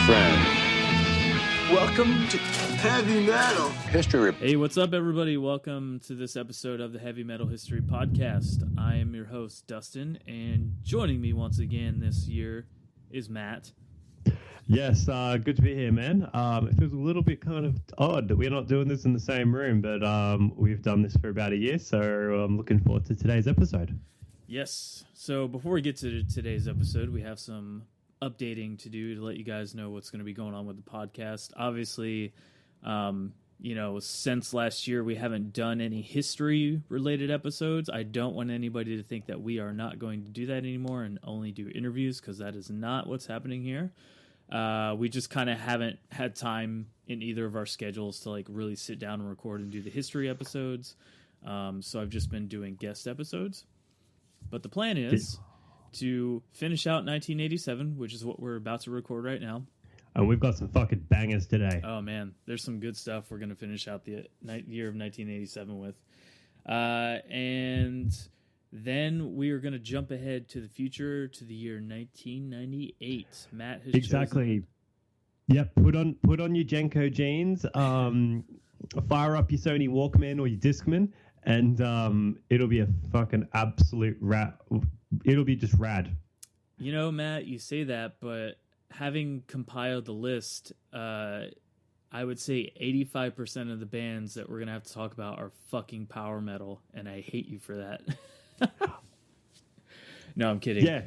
friend. Welcome to Heavy Metal History. Hey, what's up, everybody? Welcome to this episode of the Heavy Metal History Podcast. I am your host, Dustin, and joining me once again this year is Matt. Yes, good to be here, man. It feels a little bit kind of odd that we're not doing this in the same room, but we've done this for about a year, so I'm looking forward to today's episode. Yes. So before we get to today's episode, we have some updating to do to let you guys know what's going to be going on with the podcast. Obviously, since last year, we haven't done any history-related episodes. I don't want anybody to think that we are not going to do that anymore and only do interviews, because that is not what's happening here. We just kind of haven't had time in either of our schedules to like really sit down and record and do the history episodes. So I've just been doing guest episodes. But the plan is to finish out 1987, which is what we're about to record right now. And we've got some fucking bangers today. Oh, man. There's some good stuff we're going to finish out the year of 1987 with. And then we are going to jump ahead to the future to the year 1998. Matt has exactly. Yep. Put on your Jenko jeans. Fire up your Sony Walkman or your Discman, and it'll be a fucking absolute it'll be just rad. You know, Matt, you say that, but having compiled the list, I would say 85% of the bands that we're going to have to talk about are fucking power metal, and I hate you for that. No, I'm kidding. Yeah.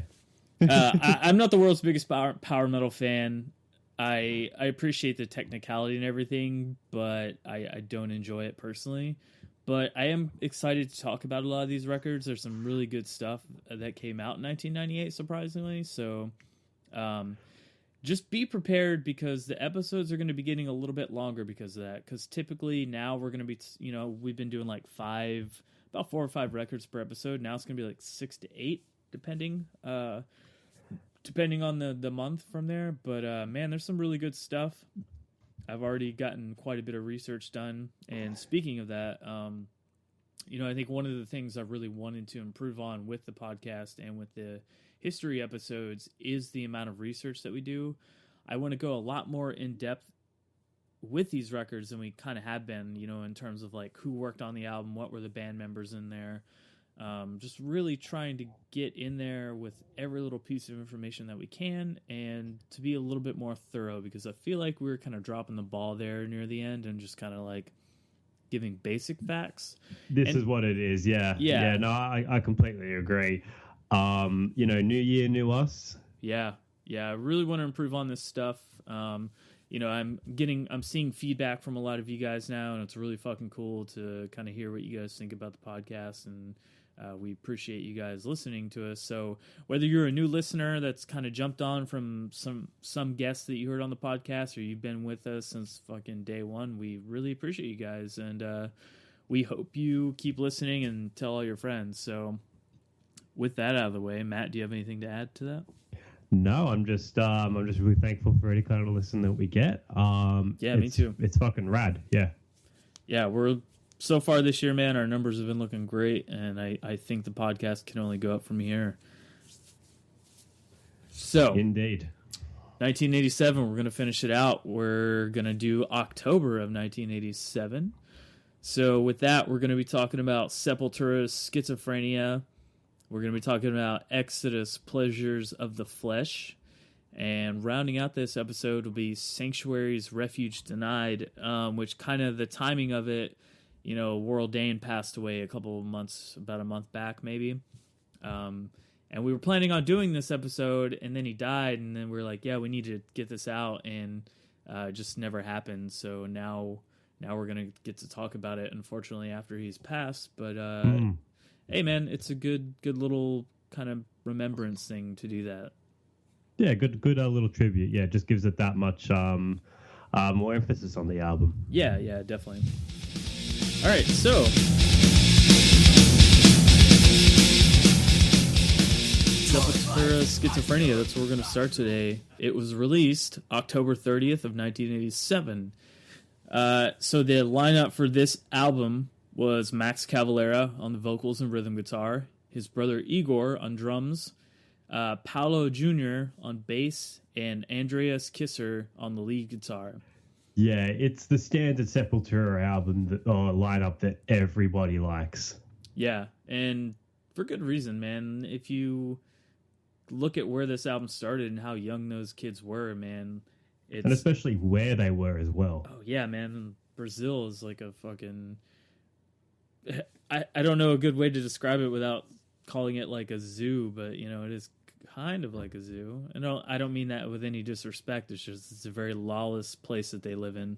I'm not the world's biggest power metal fan. I appreciate the technicality and everything, but I don't enjoy it personally. But I am excited to talk about a lot of these records. There's some really good stuff that came out in 1998, surprisingly. So just be prepared, because the episodes are going to be getting a little bit longer because of that. Because typically now we're going to be, we've been doing like about 4 or 5 records per episode. Now it's going to be like 6 to 8, depending on the month from there. But man, there's some really good stuff. I've already gotten quite a bit of research done. And speaking of that, I think one of the things I've really wanted to improve on with the podcast and with the history episodes is the amount of research that we do. I want to go a lot more in depth with these records than we kind of have been, in terms of like who worked on the album, what were the band members in there. Just really trying to get in there with every little piece of information that we can, and to be a little bit more thorough, because I feel like we were kind of dropping the ball there near the end and just kind of like giving basic facts. This is what it is. Yeah. No, I completely agree. New year, new us. Yeah. I really want to improve on this stuff. I'm seeing feedback from a lot of you guys now, and it's really fucking cool to kind of hear what you guys think about the podcast, and we appreciate you guys listening to us. So whether you're a new listener that's kind of jumped on from some guests that you heard on the podcast, or you've been with us since fucking day one, we really appreciate you guys, and we hope you keep listening and tell all your friends. So with that out of the way, Matt, do you have anything to add to that? No, I'm just really thankful for any kind of listen that we get. Me too. It's fucking rad. Yeah. We're so far this year, man. Our numbers have been looking great, and I think the podcast can only go up from here. So, indeed, 1987. We're gonna finish it out. We're gonna do October of 1987. So with that, we're gonna be talking about Sepultura's Schizophrenia. We're going to be talking about Exodus, Pleasures of the Flesh. And rounding out this episode will be Sanctuary's Refuge Denied, which kind of the timing of it, Warrel Dane passed away about a month back maybe. And we were planning on doing this episode, and then he died, and then we were like, yeah, we need to get this out, and it just never happened. So now we're going to get to talk about it, unfortunately, after he's passed. But hey, man, it's a good little kind of remembrance thing to do that. Yeah, good little tribute. Yeah, it just gives it that much more emphasis on the album. Yeah, definitely. All right, so Sepultura Schizophrenia, that's where we're going to start today. It was released October 30th of 1987. So the lineup for this album was Max Cavalera on the vocals and rhythm guitar, his brother Igor on drums, Paolo Jr. on bass, and Andreas Kisser on the lead guitar. Yeah, it's the standard Sepultura album lineup that everybody likes. Yeah, and for good reason, man. If you look at where this album started and how young those kids were, man, and especially where they were as well. Oh yeah, man. Brazil is like a fucking. I don't know a good way to describe it without calling it like a zoo, but you know it is kind of like a zoo. And I don't mean that with any disrespect. It's just it's a very lawless place that they live in.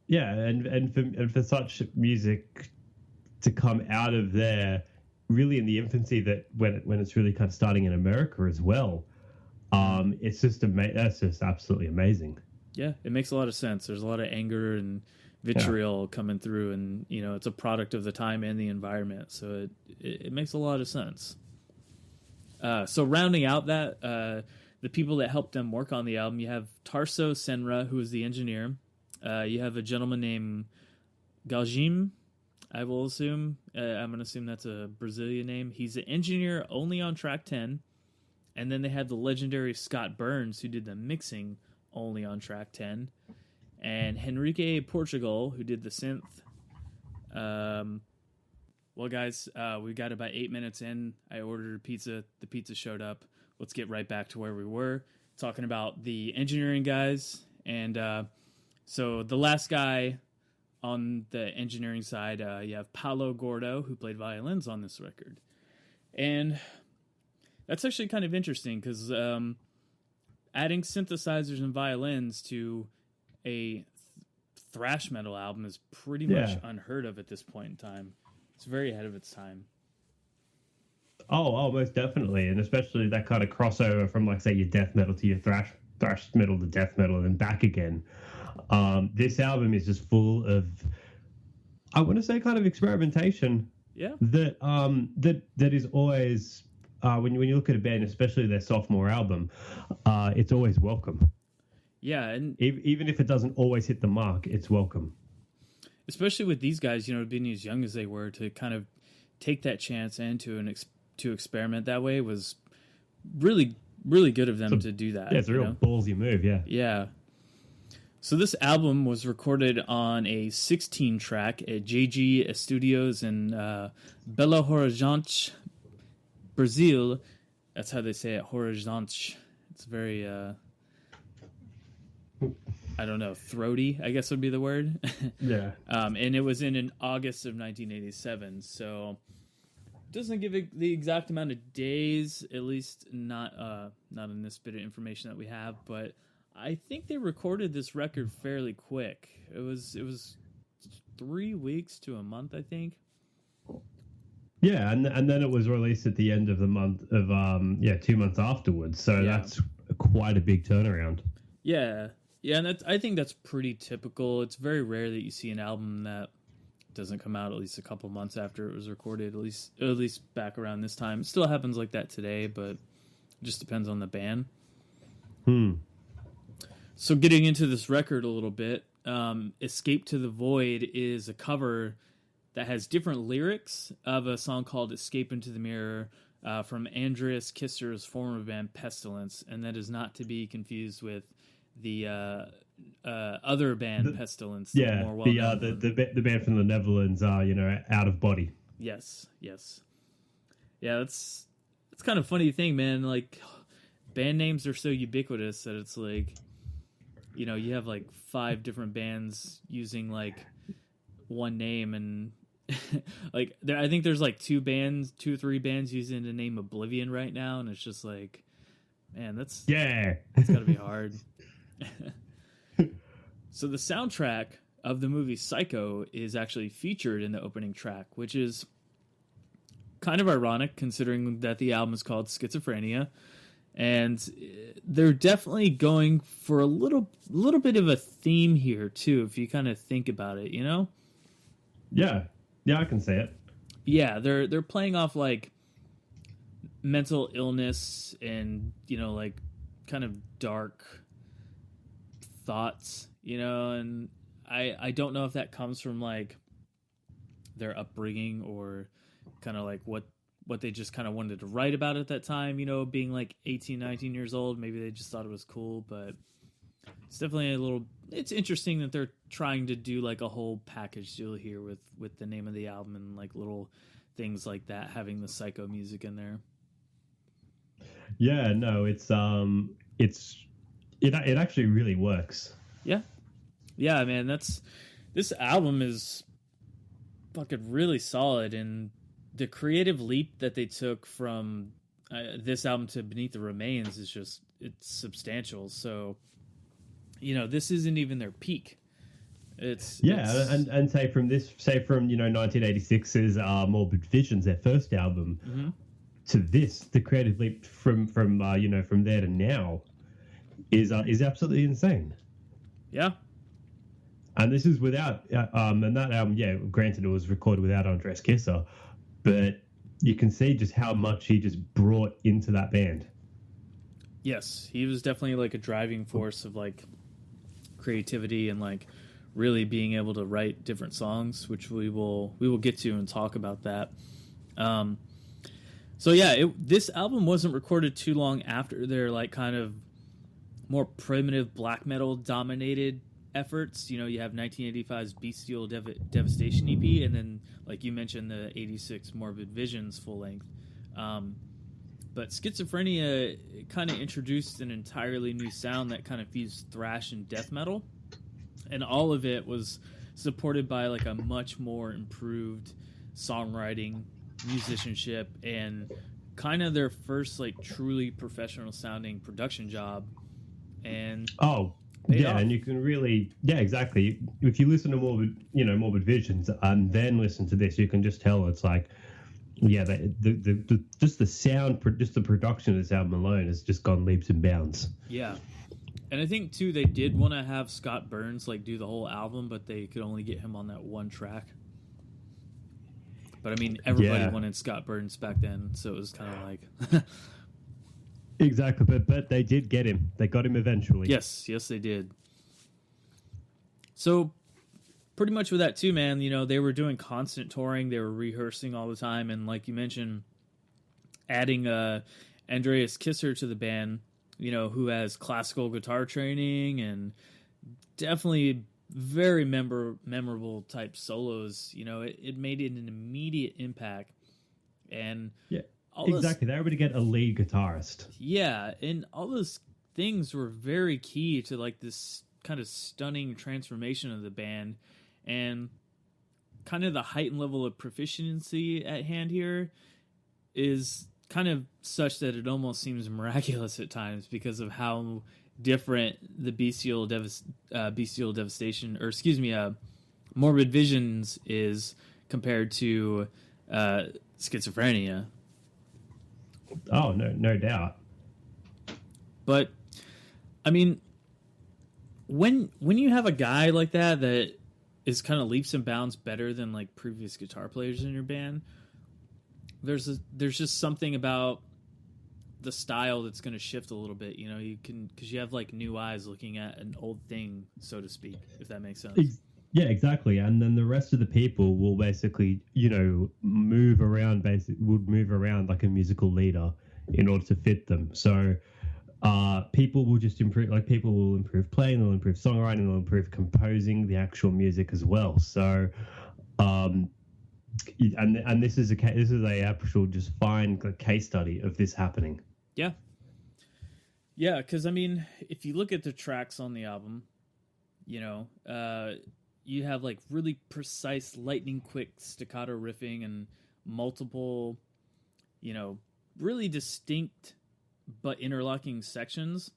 Yeah, and for such music to come out of there, really in the infancy that when it's really kind of starting in America as well, it's just that's just absolutely amazing. Yeah, it makes a lot of sense. There's a lot of anger and vitriol coming through, and you know it's a product of the time and the environment, so it makes a lot of sense. So rounding out that, the people that helped them work on the album, you have Tarso Senra, who is the engineer. You have a gentleman named Galjim, I will assume. I'm going to assume that's a Brazilian name. He's an engineer only on track 10. And then they had the legendary Scott Burns, who did the mixing only on track 10. And Henrique Portugal, who did the synth. Well, guys, we got about 8 minutes in. I ordered a pizza. The pizza showed up. Let's get right back to where we were, talking about the engineering guys. And so the last guy on the engineering side, you have Paolo Gordo, who played violins on this record. And that's actually kind of interesting because adding synthesizers and violins to a thrash metal album is pretty much unheard of at this point in time. It's very ahead of its time. Oh, most definitely. And especially that kind of crossover from, like, say, your death metal to your thrash metal to death metal and then back again. This album is just full of, I want to say, kind of experimentation. Yeah. That is always, when you look at a band, especially their sophomore album, it's always welcome. Yeah, and even if it doesn't always hit the mark, it's welcome. Especially with these guys, you know, being as young as they were, to kind of take that chance and to experiment that way was really, really good of them to do that. Yeah, it's a real ballsy move, yeah. Yeah. So this album was recorded on a 16-track at JG Studios in Belo Horizonte, Brazil. That's how they say it, Horizonte. It's very... I don't know, throaty, I guess would be the word. Yeah. And it was in August of 1987, so it doesn't give it the exact amount of days, at least not in this bit of information that we have, but I think they recorded this record fairly quick. It was 3 weeks to a month, I think. Yeah, and then it was released at the end of the month of 2 months afterwards, so that's quite a big turnaround. Yeah. Yeah, and I think that's pretty typical. It's very rare that you see an album that doesn't come out at least a couple months after it was recorded, at least back around this time. It still happens like that today, but it just depends on the band. So getting into this record a little bit, Escape to the Void is a cover that has different lyrics of a song called Escape into the Mirror from Andreas Kisser's former band Pestilence, and that is not to be confused with the other band Pestilence. Yeah, more the band from the Netherlands, Out of Body. Yes. Yeah, it's kind of a funny thing, man. Like, band names are so ubiquitous that it's like, you know, you have like 5 different bands using like one name, and like I think there's like 2 or 3 bands using the name Oblivion right now, and it's just like, man, it's gotta be hard. So the soundtrack of the movie Psycho is actually featured in the opening track, which is kind of ironic considering that the album is called Schizophrenia, and they're definitely going for a little bit of a theme here too, if you kind of think about it, you know? Yeah, I can say it. Yeah, they're playing off like mental illness and, you know, like kind of dark thoughts, you know, and I don't know if that comes from like their upbringing or kind of like what what they just kind of wanted to write about at that time, you know, being like 18, 19 years old. Maybe they just thought it was cool, but it's definitely it's interesting that they're trying to do like a whole package deal here with the name of the album and like little things like that, having the psycho music in there. Yeah, no, it actually really works. Yeah, man, this album is fucking really solid, and the creative leap that they took from this album to Beneath the Remains is just, it's substantial. So, you know, this isn't even their peak. And say from 1986's Morbid Visions, their first album, mm-hmm. to this, the creative leap from from there to now is absolutely insane. Yeah. And this is without and that album, yeah, granted it was recorded without Andres Kisser, but you can see just how much he just brought into that band. Yes, he was definitely like a driving force of like creativity and like really being able to write different songs, which we will get to and talk about that. So yeah, this album wasn't recorded too long after their like kind of more primitive black metal dominated efforts. You know, you have 1985's Bestial Devastation EP, and then like you mentioned, the 86 Morbid Visions full length. But Schizophrenia kind of introduced an entirely new sound that kind of fused thrash and death metal, and all of it was supported by like a much more improved songwriting, musicianship, and kind of their first like truly professional sounding production job. And and you can really, exactly. If you listen to Morbid Visions and then listen to this, you can just tell it's like, the just the sound, just the production of this album alone has just gone leaps and bounds. Yeah. And I think too, they did want to have Scott Burns like do the whole album, but they could only get him on that one track. But I mean, everybody wanted Scott Burns back then, so it was kind of like exactly. But they did get him. They got him eventually. Yes, they did. So pretty much with that too, man, you know, they were doing constant touring, they were rehearsing all the time, and like you mentioned, adding Andreas Kisser to the band, you know, who has classical guitar training and definitely very memorable type solos. You know, it made it an immediate impact. And they were able to get a lead guitarist. Yeah, and all those things were very key to like this kind of stunning transformation of the band, and kind of the heightened level of proficiency at hand here is kind of such that it almost seems miraculous at times because of how different the Bestial Devastation, or excuse me, Morbid Visions is compared to Schizophrenia. Oh, no doubt. But I mean, when you have a guy like that is kind of leaps and bounds better than like previous guitar players in your band, there's just something about the style that's going to shift a little bit. You know, you can, because you have like new eyes looking at an old thing, so to speak, if that makes sense. Yeah, exactly. And then the rest of the people will basically, you know, move around like a musical leader in order to fit them. So people will just improve, like people will improve playing, they'll improve songwriting, they'll improve composing the actual music as well. So and this is a actual just fine case study of this happening. Yeah, because I mean, if you look at the tracks on the album, you know, you have like really precise, lightning quick staccato riffing and multiple, you know, really distinct but interlocking sections.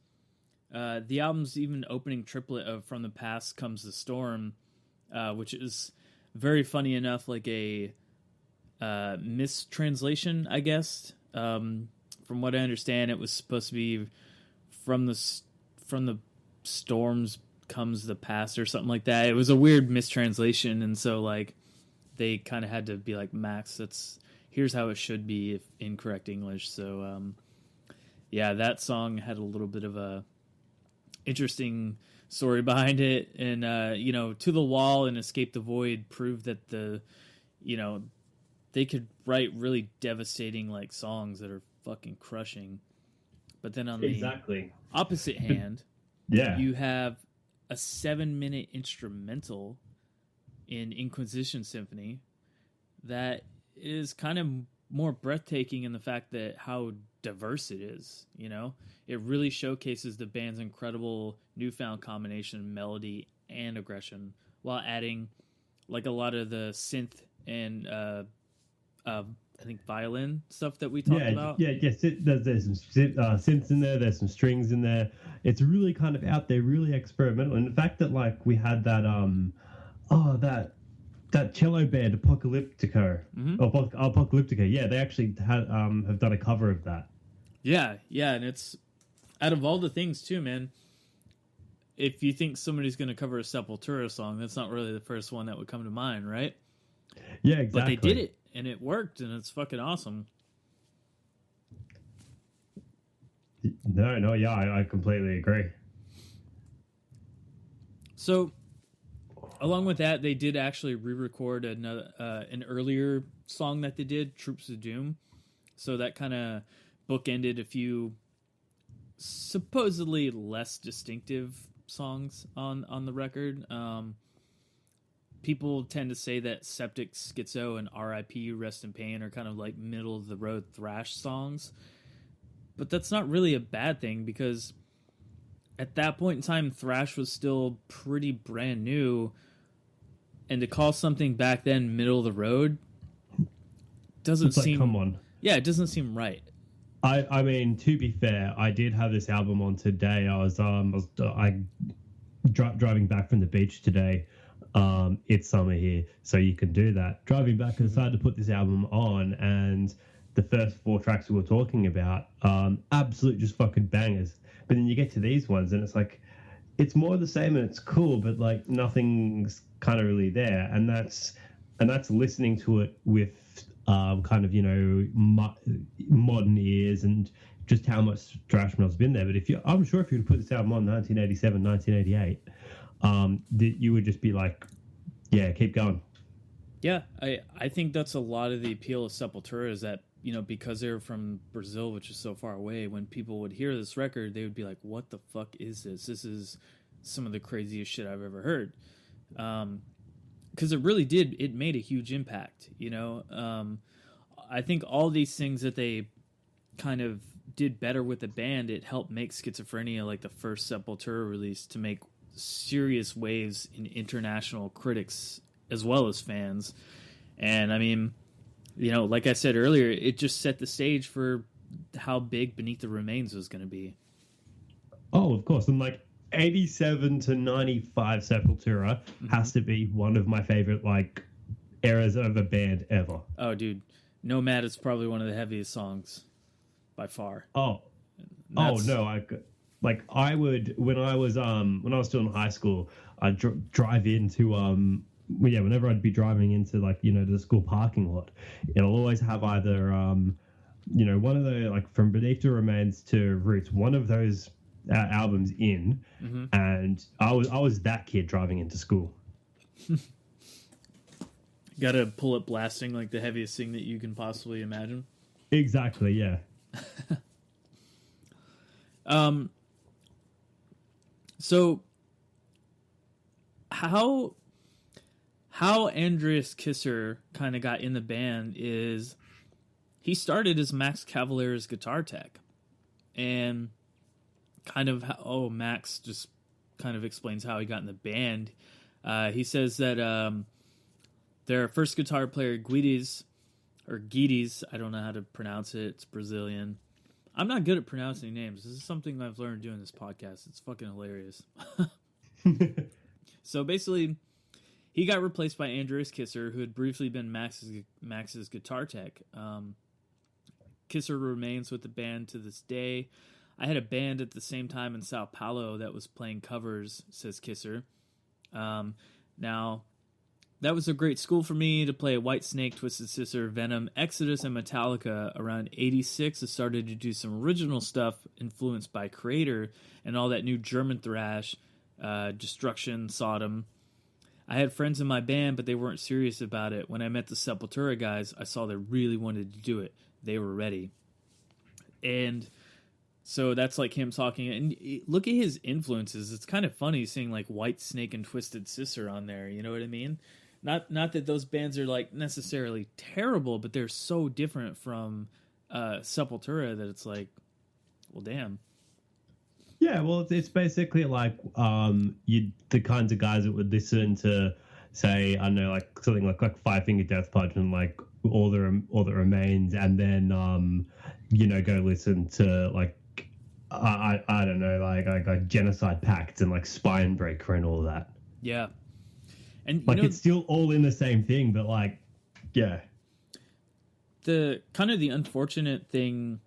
The album's even opening triplet of From the Past Comes the Storm, which is very funny enough, like a mistranslation, I guess. From what I understand, it was supposed to be from the storms comes the past or something like that. It was a weird mistranslation, and so like they kind of had to be like, Max, here's how it should be if incorrect English. So yeah, that song had a little bit of a interesting story behind it, and you know, To the Wall and Escape the Void proved that the they could write really devastating like songs that are fucking crushing. But then on the opposite hand, you have a 7-minute instrumental in Inquisition Symphony that is kind of more breathtaking in the fact that how diverse it is, you know? It really showcases the band's incredible newfound combination of melody and aggression while adding like a lot of the synth and I think violin stuff that we talked about. There's some synths in there. There's some strings in there. It's really kind of out there, really experimental. And the fact that like we had that that cello band Apocalyptico, Apocalyptica. Yeah, they actually have done a cover of that. Yeah, and it's out of all the things too, man. If you think somebody's going to cover a Sepultura song, that's not really the first one that would come to mind, right? Yeah, exactly. But they did it, and it worked, and it's fucking awesome. No, I completely agree. So, along with that, they did actually re-record an earlier song that they did, Troops of Doom. So that kind of bookended a few supposedly less distinctive songs on the record. People tend to say that Septic, Schizo, and R.I.P. Rest in Pain are kind of like middle-of-the-road thrash songs. But that's not really a bad thing, because at that point in time, thrash was still pretty brand new, and to call something back then middle-of-the-road doesn't seem... come on. Yeah, it doesn't seem right. I mean, to be fair, I did have this album on today. I was driving back from the beach today. It's summer here, so you can do that. Driving back, I decided to put this album on, and the first 4 tracks we were talking about, absolute just fucking bangers. But then you get to these ones, and it's like, it's more the same, and it's cool, but like nothing's kind of really there. And that's listening to it with kind of, you know, modern ears and just how much thrash metal's been there. But I'm sure if you would put this album on 1987, 1988. That you would just be like, yeah, keep going. Yeah, I think that's a lot of the appeal of Sepultura, is that, you know, because they're from Brazil, which is so far away, when people would hear this record, they would be like, what the fuck is this? This is some of the craziest shit I've ever heard. Because it made a huge impact, you know? I think all these things that they kind of did better with the band, it helped make Schizophrenia like the first Sepultura release to make serious waves in international critics as well as fans. And I mean, you know, like I said earlier, it just set the stage for how big Beneath the Remains was going to be. Oh, of course. And like 87 to 95 Sepultura has to be one of my favorite like eras of a band ever. Oh, dude, Nomad is probably one of the heaviest songs by far. No, I would, when I was still in high school, I'd drive into whenever I'd be driving into like, you know, the school parking lot, it'll always have either you know, one of the, like, from Beneath the Remains to Roots, one of those albums in, and I was that kid driving into school. Gotta pull it blasting like the heaviest thing that you can possibly imagine. Exactly, yeah. So how Andreas Kisser kind of got in the band is he started as Max Cavalera's guitar tech, and kind of Max just kind of explains how he got in the band. He says that their first guitar player, Guides, I don't know how to pronounce it. It's Brazilian. I'm not good at pronouncing names. This is something I've learned doing this podcast. It's fucking hilarious. So basically, he got replaced by Andreas Kisser, who had briefly been Max's guitar tech. Kisser remains with the band to this day. I had a band at the same time in Sao Paulo that was playing covers, says Kisser. Now, that was a great school for me to play Whitesnake, Twisted Sister, Venom, Exodus, and Metallica. Around 86, I started to do some original stuff influenced by Creator and all that new German thrash, Destruction, Sodom. I had friends in my band, but they weren't serious about it. When I met the Sepultura guys, I saw they really wanted to do it. They were ready. And so that's like him talking. And look at his influences. It's kind of funny seeing like White Snake and Twisted Sister on there. You know what I mean? Not that those bands are like necessarily terrible, but they're so different from Sepultura that it's like, well, damn. Yeah, well, it's basically like the kinds of guys that would listen to, say, I don't know, like something like Five Finger Death Punch and like all that remains, and then go listen to like I don't know, like Genocide Pact and like Spinebreaker and all that. Yeah, and like it's still all in the same thing, but like, yeah. The kind of the unfortunate thing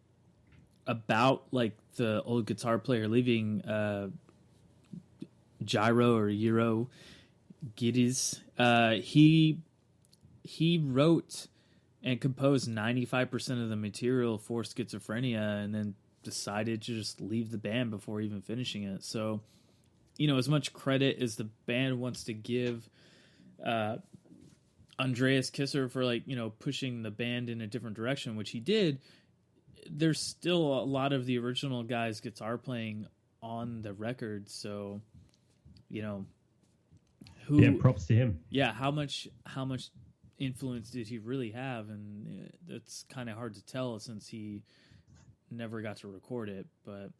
about like the old guitar player leaving Gyro or Euro Giddies, he wrote and composed 95% of the material for Schizophrenia and then decided to just leave the band before even finishing it. So, as much credit as the band wants to give Andreas Kisser for like, pushing the band in a different direction, which he did, there's still a lot of the original guys guitar playing on the record. So, props to him. Yeah. How much influence did he really have? And that's kind of hard to tell since he never got to record it. But,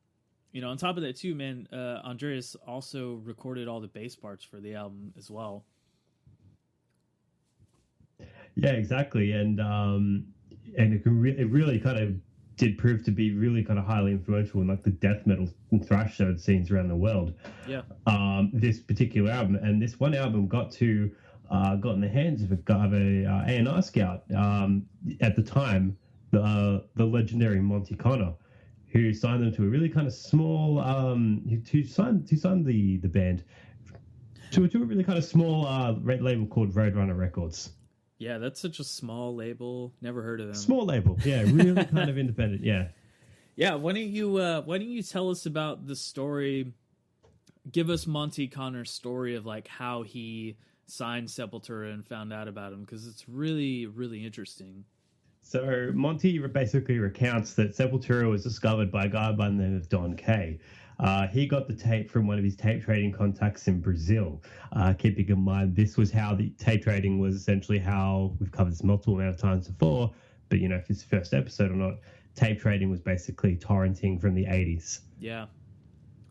on top of that too, man, Andreas also recorded all the bass parts for the album as well. Yeah, exactly. And it really kind of did prove to be really kind of highly influential in like the death metal and thrash scenes around the world. Yeah. This particular album, and this one album got in the hands of a A&R scout at the time, the legendary Monty Connor, who signed them to a really kind of small who signed the band to a really kind of small label called Roadrunner Records. Yeah, that's such a small label. Never heard of them. Small label, yeah, really kind of independent, yeah. Yeah, why don't you tell us about the story? Give us Monty Connor's story of like how he signed Sepultura and found out about him, because it's really, really interesting. So Monty basically recounts that Sepultura was discovered by a guy by the name of Don Kay. He got the tape from one of his tape trading contacts in Brazil. Keeping in mind, this was how the tape trading was essentially how we've covered this multiple amount of times before. But, if it's the first episode or not, tape trading was basically torrenting from the 80s. Yeah,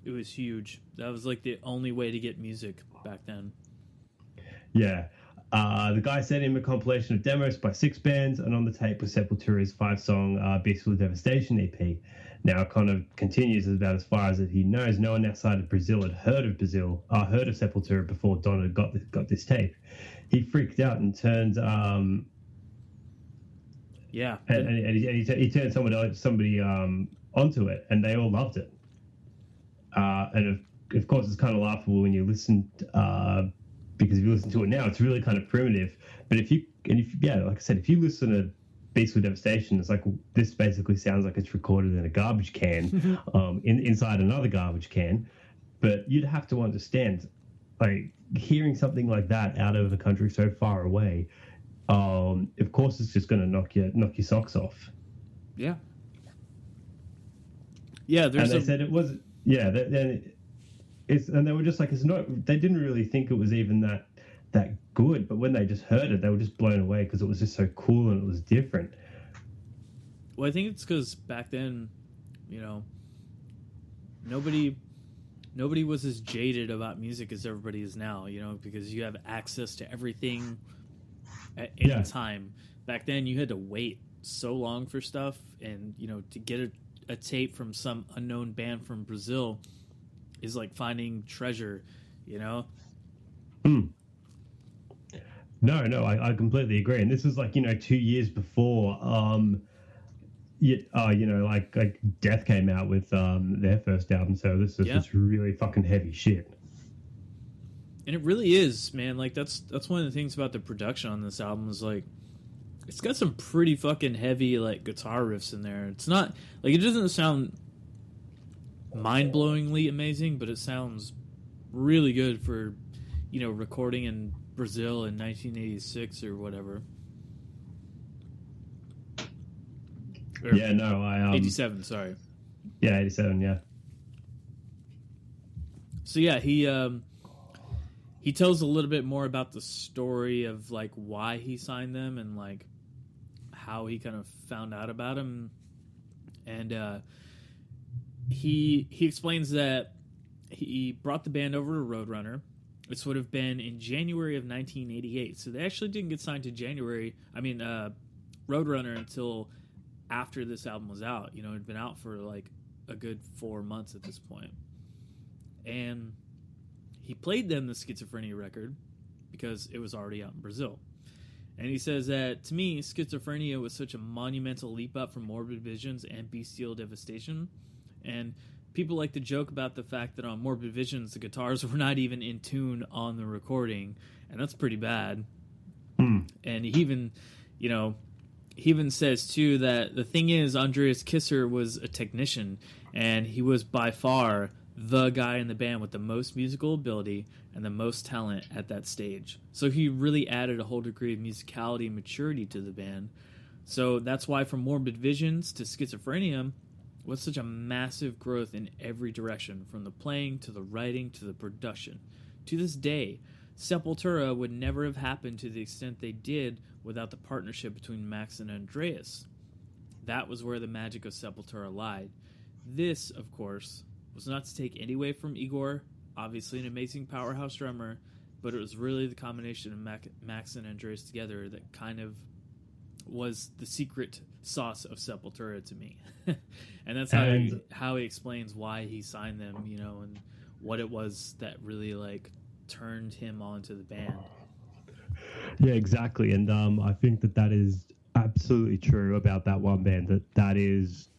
it was huge. That was like the only way to get music back then. Yeah. The guy sent him a compilation of demos by 6 bands, and on the tape was Sepultura's 5-song Beastly Devastation EP. Now, it kind of continues about as far as that he knows. No one outside of Brazil had heard of Sepultura before Don had got this tape. He freaked out and turned yeah, and he turned somebody onto it, and they all loved it. And of course, it's kind of laughable when you listen. Because if you listen to it now, it's really kind of primitive. But like I said, if you listen to Beastly Devastation, it's like, this basically sounds like it's recorded in a garbage can, inside another garbage can. But you'd have to understand, like, hearing something like that out of a country so far away, of course, it's just going to knock your socks off. Yeah. Yeah, they said it was. Yeah, and they were just like, it's not. They didn't really think it was even that good, but when they just heard it, they were just blown away because it was just so cool and it was different. Well, I think it's because back then, nobody was as jaded about music as everybody is now. Because you have access to everything at any time. Back then, you had to wait so long for stuff, and to get a tape from some unknown band from Brazil is like finding treasure, No, I completely agree. And this was like, 2 years before, like Death came out with their first album. So this is just really fucking heavy shit. And it really is, man. Like that's one of the things about the production on this album is like, it's got some pretty fucking heavy like guitar riffs in there. It's not like, it doesn't sound mind-blowingly amazing, but it sounds really good for recording in Brazil in 1986 or whatever. Or Yeah, no, 87, sorry. Yeah, 87, yeah. So yeah, he tells a little bit more about the story of like why he signed them and like how he kind of found out about him. And he explains that he brought the band over to Roadrunner. This would have been in January of 1988. So they actually didn't get signed to Roadrunner until after this album was out. It had been out for like a good 4 months at this point. And he played them the Schizophrenia record because it was already out in Brazil. And he says that, to me, Schizophrenia was such a monumental leap up from Morbid Visions and Bestial Devastation. And people like to joke about the fact that on Morbid Visions, the guitars were not even in tune on the recording. And that's pretty bad. And he even says, too, that the thing is, Andreas Kisser was a technician, and he was by far the guy in the band with the most musical ability and the most talent at that stage. So he really added a whole degree of musicality and maturity to the band. So that's why from Morbid Visions to Schizophrenia was such a massive growth in every direction, from the playing to the writing to the production. To this day, Sepultura would never have happened to the extent they did without the partnership between Max and Andreas. That was where the magic of Sepultura lied. This, of course, was not to take any away from Igor, obviously an amazing powerhouse drummer, but it was really the combination of Max and Andreas together that kind of was the secret sauce of Sepultura to me. And that's how he explains why he signed them, and what it was that really like turned him onto the band. Yeah, exactly. And I think that is absolutely true about that one band. That is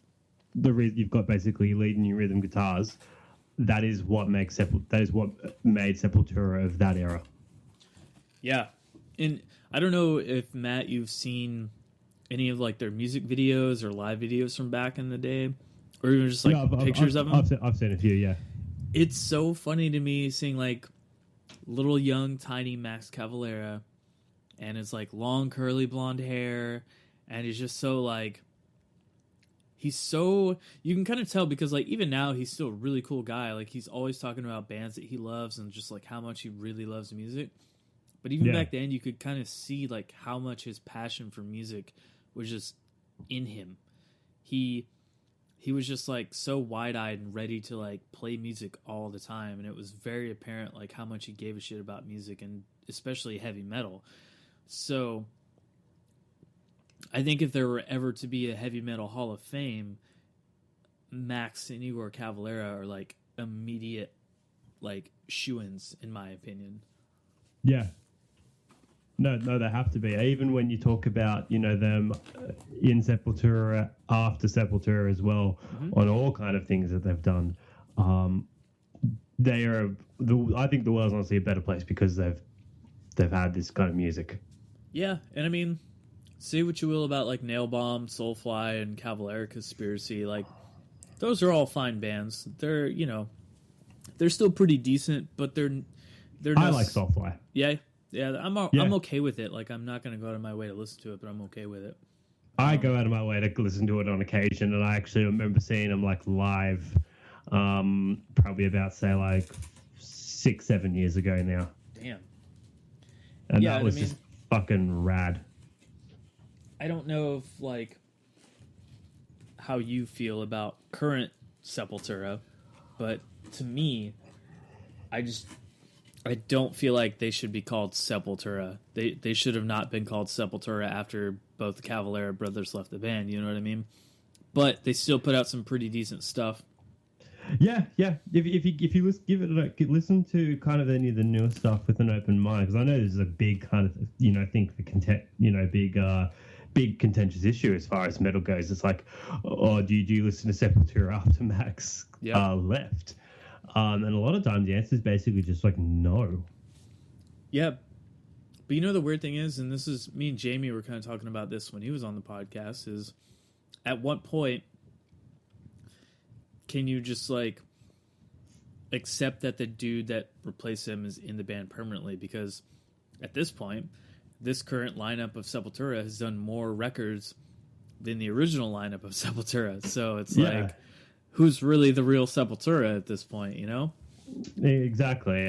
the reason you've got basically lead and rhythm guitars. That is what made Sepultura of that era. Yeah. And I don't know if, Matt, you've seen any of like their music videos or live videos from back in the day, or even just like pictures of them. I've seen a few, yeah. It's so funny to me seeing like little young tiny Max Cavalera, and it's like long curly blonde hair, and he's just so like, you can kind of tell because like even now he's still a really cool guy. Like he's always talking about bands that he loves and just like how much he really loves music. But even back then you could kind of see like how much his passion for music was just in him. He was just like so wide-eyed and ready to like play music all the time, and it was very apparent like how much he gave a shit about music, and especially heavy metal. So I think if there were ever to be a heavy metal Hall of Fame, Max and Igor Cavalera are like immediate like shoo-ins in my opinion. Yeah. No, they have to be. Even when you talk about, them in Sepultura, after Sepultura as well, on all kind of things that they've done, they are. I think the world's honestly a better place because they've had this kind of music. Yeah, and I mean, say what you will about like Nailbomb, Soulfly, and Cavalera Conspiracy, like those are all fine bands. They're they're still pretty decent, but they're not. I like Soulfly. Yeah, I'm okay with it. Like, I'm not going to go out of my way to listen to it, but I'm okay with it. I go out of my way to listen to it on occasion, and I actually remember seeing them like live, probably about say like 6-7 years ago now. Damn. And that was just fucking rad. I don't know if like how you feel about current Sepultura, but to me, I don't feel like they should be called Sepultura. They should have not been called Sepultura after both the Cavalera brothers left the band, you know what I mean? But they still put out some pretty decent stuff. Yeah. If you listen to kind of any of the newer stuff with an open mind, because I know this is a big kind of thing for big contentious issue as far as metal goes. It's like, do you listen to Sepultura after Max left? And a lot of times the answer is basically just like no. Yeah. But the weird thing is, and this is me and Jamie were kind of talking about this when he was on the podcast, is at what point can you just like except that the dude that replaced him is in the band permanently, because at this point, this current lineup of Sepultura has done more records than the original lineup of Sepultura. So it's like, who's really the real Sepultura at this point, you know? Exactly.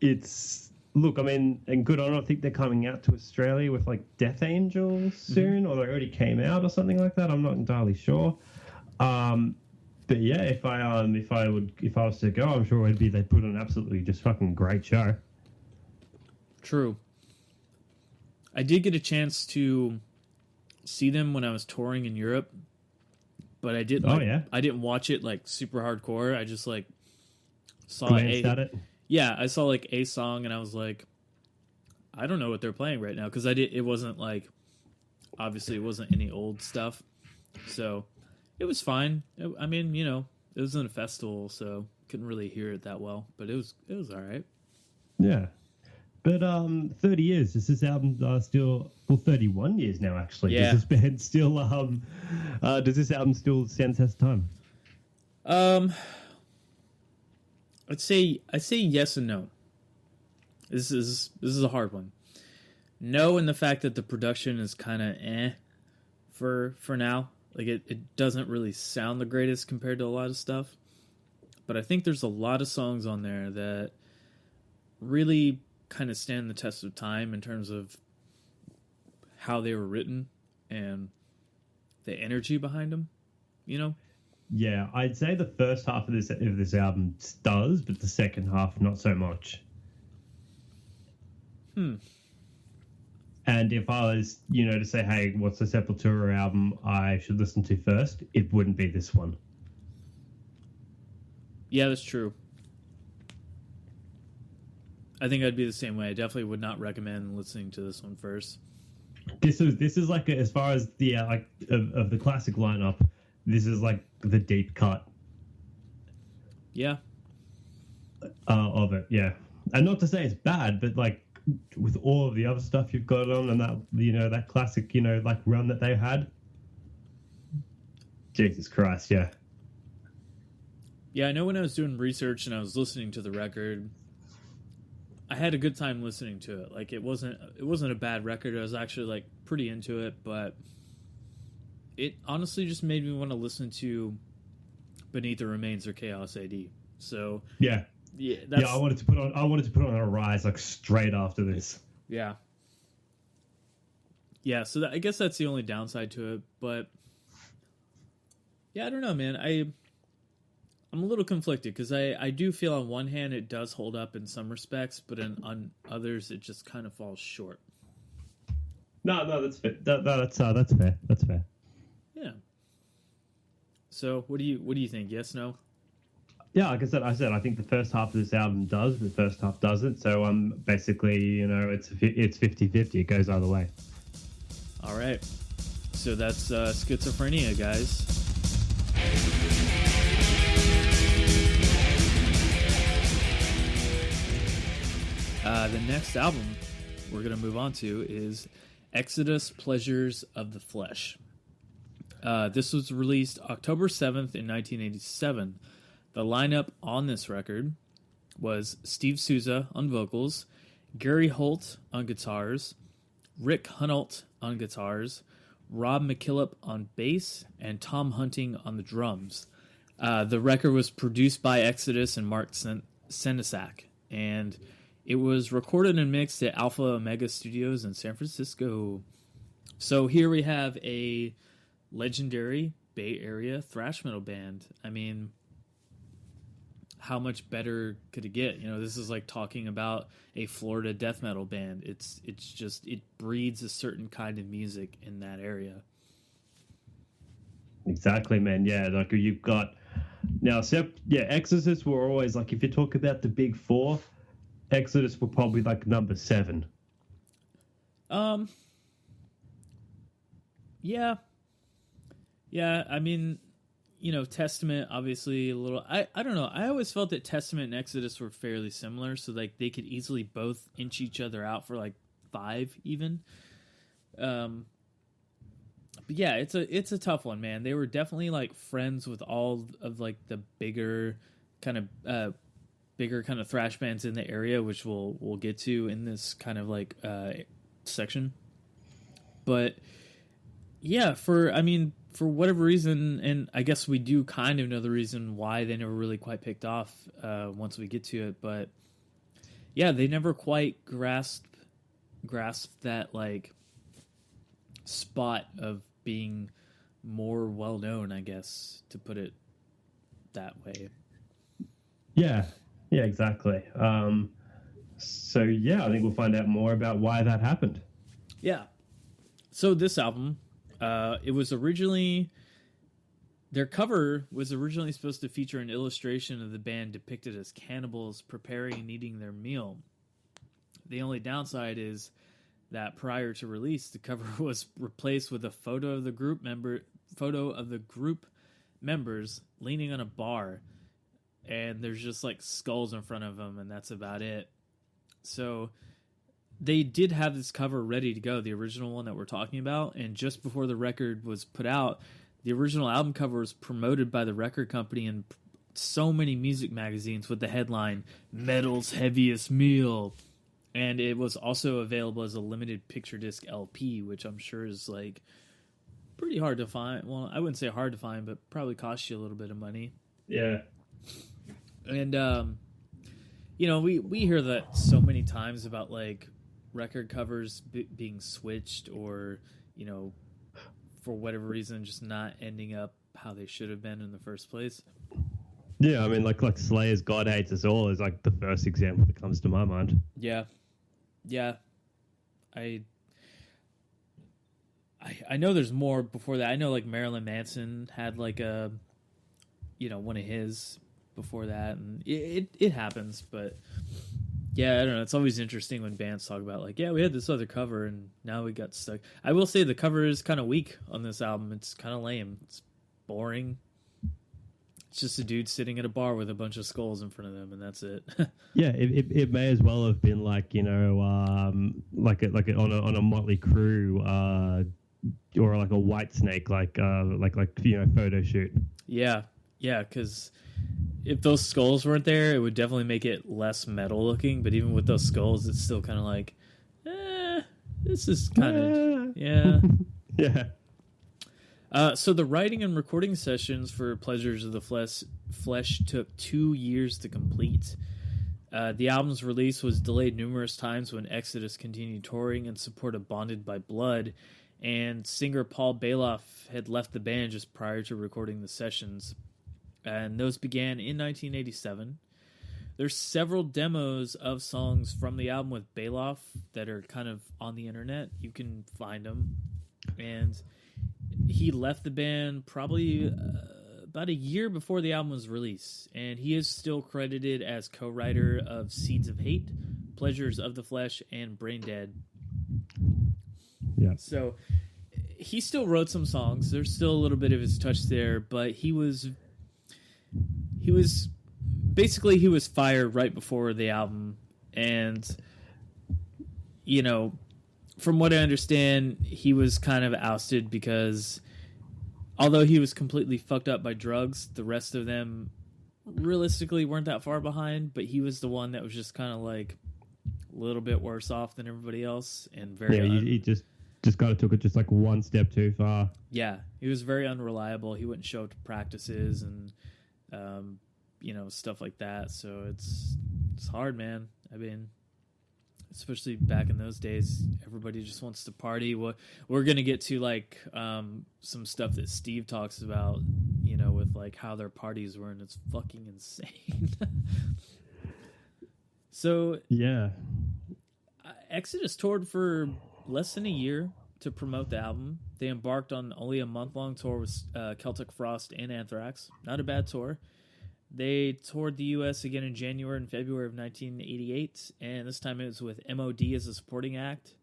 It's look, I mean, and good on. I think they're coming out to Australia with like Death Angel soon, or they already came out or something like that. I'm not entirely sure. But yeah, if I was to go, I'm sure they'd put on an absolutely just fucking great show. True. I did get a chance to see them when I was touring in Europe, but I didn't. I didn't watch it like super hardcore. I just like saw it. Yeah, I saw like a song, and I was like, I don't know what they're playing right now, because it wasn't like, obviously it wasn't any old stuff, so it was fine. I mean, you know, it was in a festival, so couldn't really hear it that well, but it was all right. Yeah. But 30 years, does this album still... Well, 31 years now, actually. Yeah. Does this band still... does this album still stand test time? I say yes and no. This is a hard one. No, in the fact that the production is kind of for now. Like, it doesn't really sound the greatest compared to a lot of stuff. But I think there's a lot of songs on there that really kind of stand the test of time in terms of how they were written and the energy behind them, you know? Yeah, I'd say the first half of this album does, but the second half not so much. And if I was, you know, to say, hey, what's the Sepultura album I should listen to first, it wouldn't be this one. Yeah, that's true. I think I'd be the same way. I definitely would not recommend listening to this one first. This is like, as far as the like of the classic lineup, this is like the deep cut. Yeah. Of it, yeah. And not to say it's bad, but like with all of the other stuff you've got on, and that, you know, that classic, you know, like run that they had. Jesus Christ, yeah. Yeah, I know when I was doing research and I was listening to the record, I had a good time listening to it. Like, it wasn't a bad record. I was actually like pretty into it, but it honestly just made me want to listen to Beneath the Remains or Chaos AD. So yeah, I wanted to put on a Rise like straight after this. Yeah. So I guess that's the only downside to it, but yeah, I don't know, man. I'm a little conflicted because I do feel on one hand it does hold up in some respects, but on others it just kind of falls short. No, that's fair. That's fair. That's fair. Yeah. So what do you think? Yes, no? Yeah, like I said, I think the first half of this album does, the first half doesn't. So basically, you know, it's 50-50. It goes either way. All right. So that's Schizophrenia, guys. The next album we're going to move on to is Exodus Pleasures of the Flesh. This was released October 7th in 1987. The lineup on this record was Steve Souza on vocals, Gary Holt on guitars, Rick Hunolt on guitars, Rob McKillop on bass, and Tom Hunting on the drums. The record was produced by Exodus and Mark Senesak, and it was recorded and mixed at Alpha Omega Studios in San Francisco. So here we have a legendary Bay Area thrash metal band. I mean, how much better could it get? You know, this is like talking about a Florida death metal band. It's just, it breeds a certain kind of music in that area. Exactly, man. Yeah, like you've got now. Exodus were always like, if you talk about the big four, Exodus were probably like number 7. Yeah. I mean, you know, Testament obviously a little. I don't know. I always felt that Testament and Exodus were fairly similar, so like they could easily both inch each other out for like 5 even. But yeah, it's a tough one, man. They were definitely like friends with all of like the kind of bigger kind of thrash bands in the area, which we'll get to in this kind of like section. But yeah, for whatever reason, and I guess we do kind of know the reason why they never really quite picked off once we get to it. But yeah, they never quite grasped that like spot of being more well known, I guess, to put it that way. Yeah, exactly. So yeah, I think we'll find out more about why that happened. Yeah. So this album, their cover was originally supposed to feature an illustration of the band depicted as cannibals preparing and eating their meal. The only downside is that prior to release, the cover was replaced with a photo of the group members leaning on a bar, and there's just like skulls in front of them, and that's about it. So they did have this cover ready to go, the original one that we're talking about, and just before the record was put out, the original album cover was promoted by the record company in so many music magazines with the headline "Metal's Heaviest Meal." And it was also available as a limited picture disc LP, which I'm sure is like pretty hard to find. Well, I wouldn't say hard to find, but probably cost you a little bit of money. Yeah. And we hear that so many times about like record covers being switched, or for whatever reason just not ending up how they should have been in the first place. Yeah, I mean, like Slayer's "God Hates Us All" is like the first example that comes to my mind. Yeah. I know there's more before that. I know like Marilyn Manson had like a one of his before that, and it happens. But yeah, I don't know, it's always interesting when bands talk about like, yeah, we had this other cover and now we got stuck. I will say the cover is kind of weak on this album. It's kind of lame. It's boring. It's just a dude sitting at a bar with a bunch of skulls in front of them, and that's it. Yeah, it may as well have been like on a Motley Crue or like a White Snake like photo shoot. Yeah, because if those skulls weren't there, it would definitely make it less metal looking. But even with those skulls, it's still kind of like, this is kind of yeah. Yeah. So the writing and recording sessions for Pleasures of the Flesh took 2 years to complete. The album's release was delayed numerous times when Exodus continued touring in support of Bonded by Blood, and singer Paul Bailoff had left the band just prior to recording the sessions, and those began in 1987. There's several demos of songs from the album with Bailoff that are kind of on the internet. You can find them, and he left the band probably about a year before the album was released, and he is still credited as co-writer of Seeds of Hate, Pleasures of the Flesh, and Brain Dead. Yeah. So he still wrote some songs. There's still a little bit of his touch there, but he was fired right before the album, and from what I understand, he was kind of ousted because although he was completely fucked up by drugs, the rest of them realistically weren't that far behind, but he was the one that was just kind of like a little bit worse off than everybody else, and he just kind of took it just like one step too far. Yeah, he was very unreliable. He wouldn't show up to practices and stuff like that. So it's hard, man. I mean, especially back in those days, everybody just wants to party. We're gonna get to like some stuff that Steve talks about, with like how their parties were, and it's fucking insane. So yeah, Exodus toured for less than a year to promote the album. They embarked on only a month-long tour with Celtic Frost and Anthrax. Not a bad tour. They toured the U.S. again in January and February of 1988, and this time it was with MOD as a supporting act,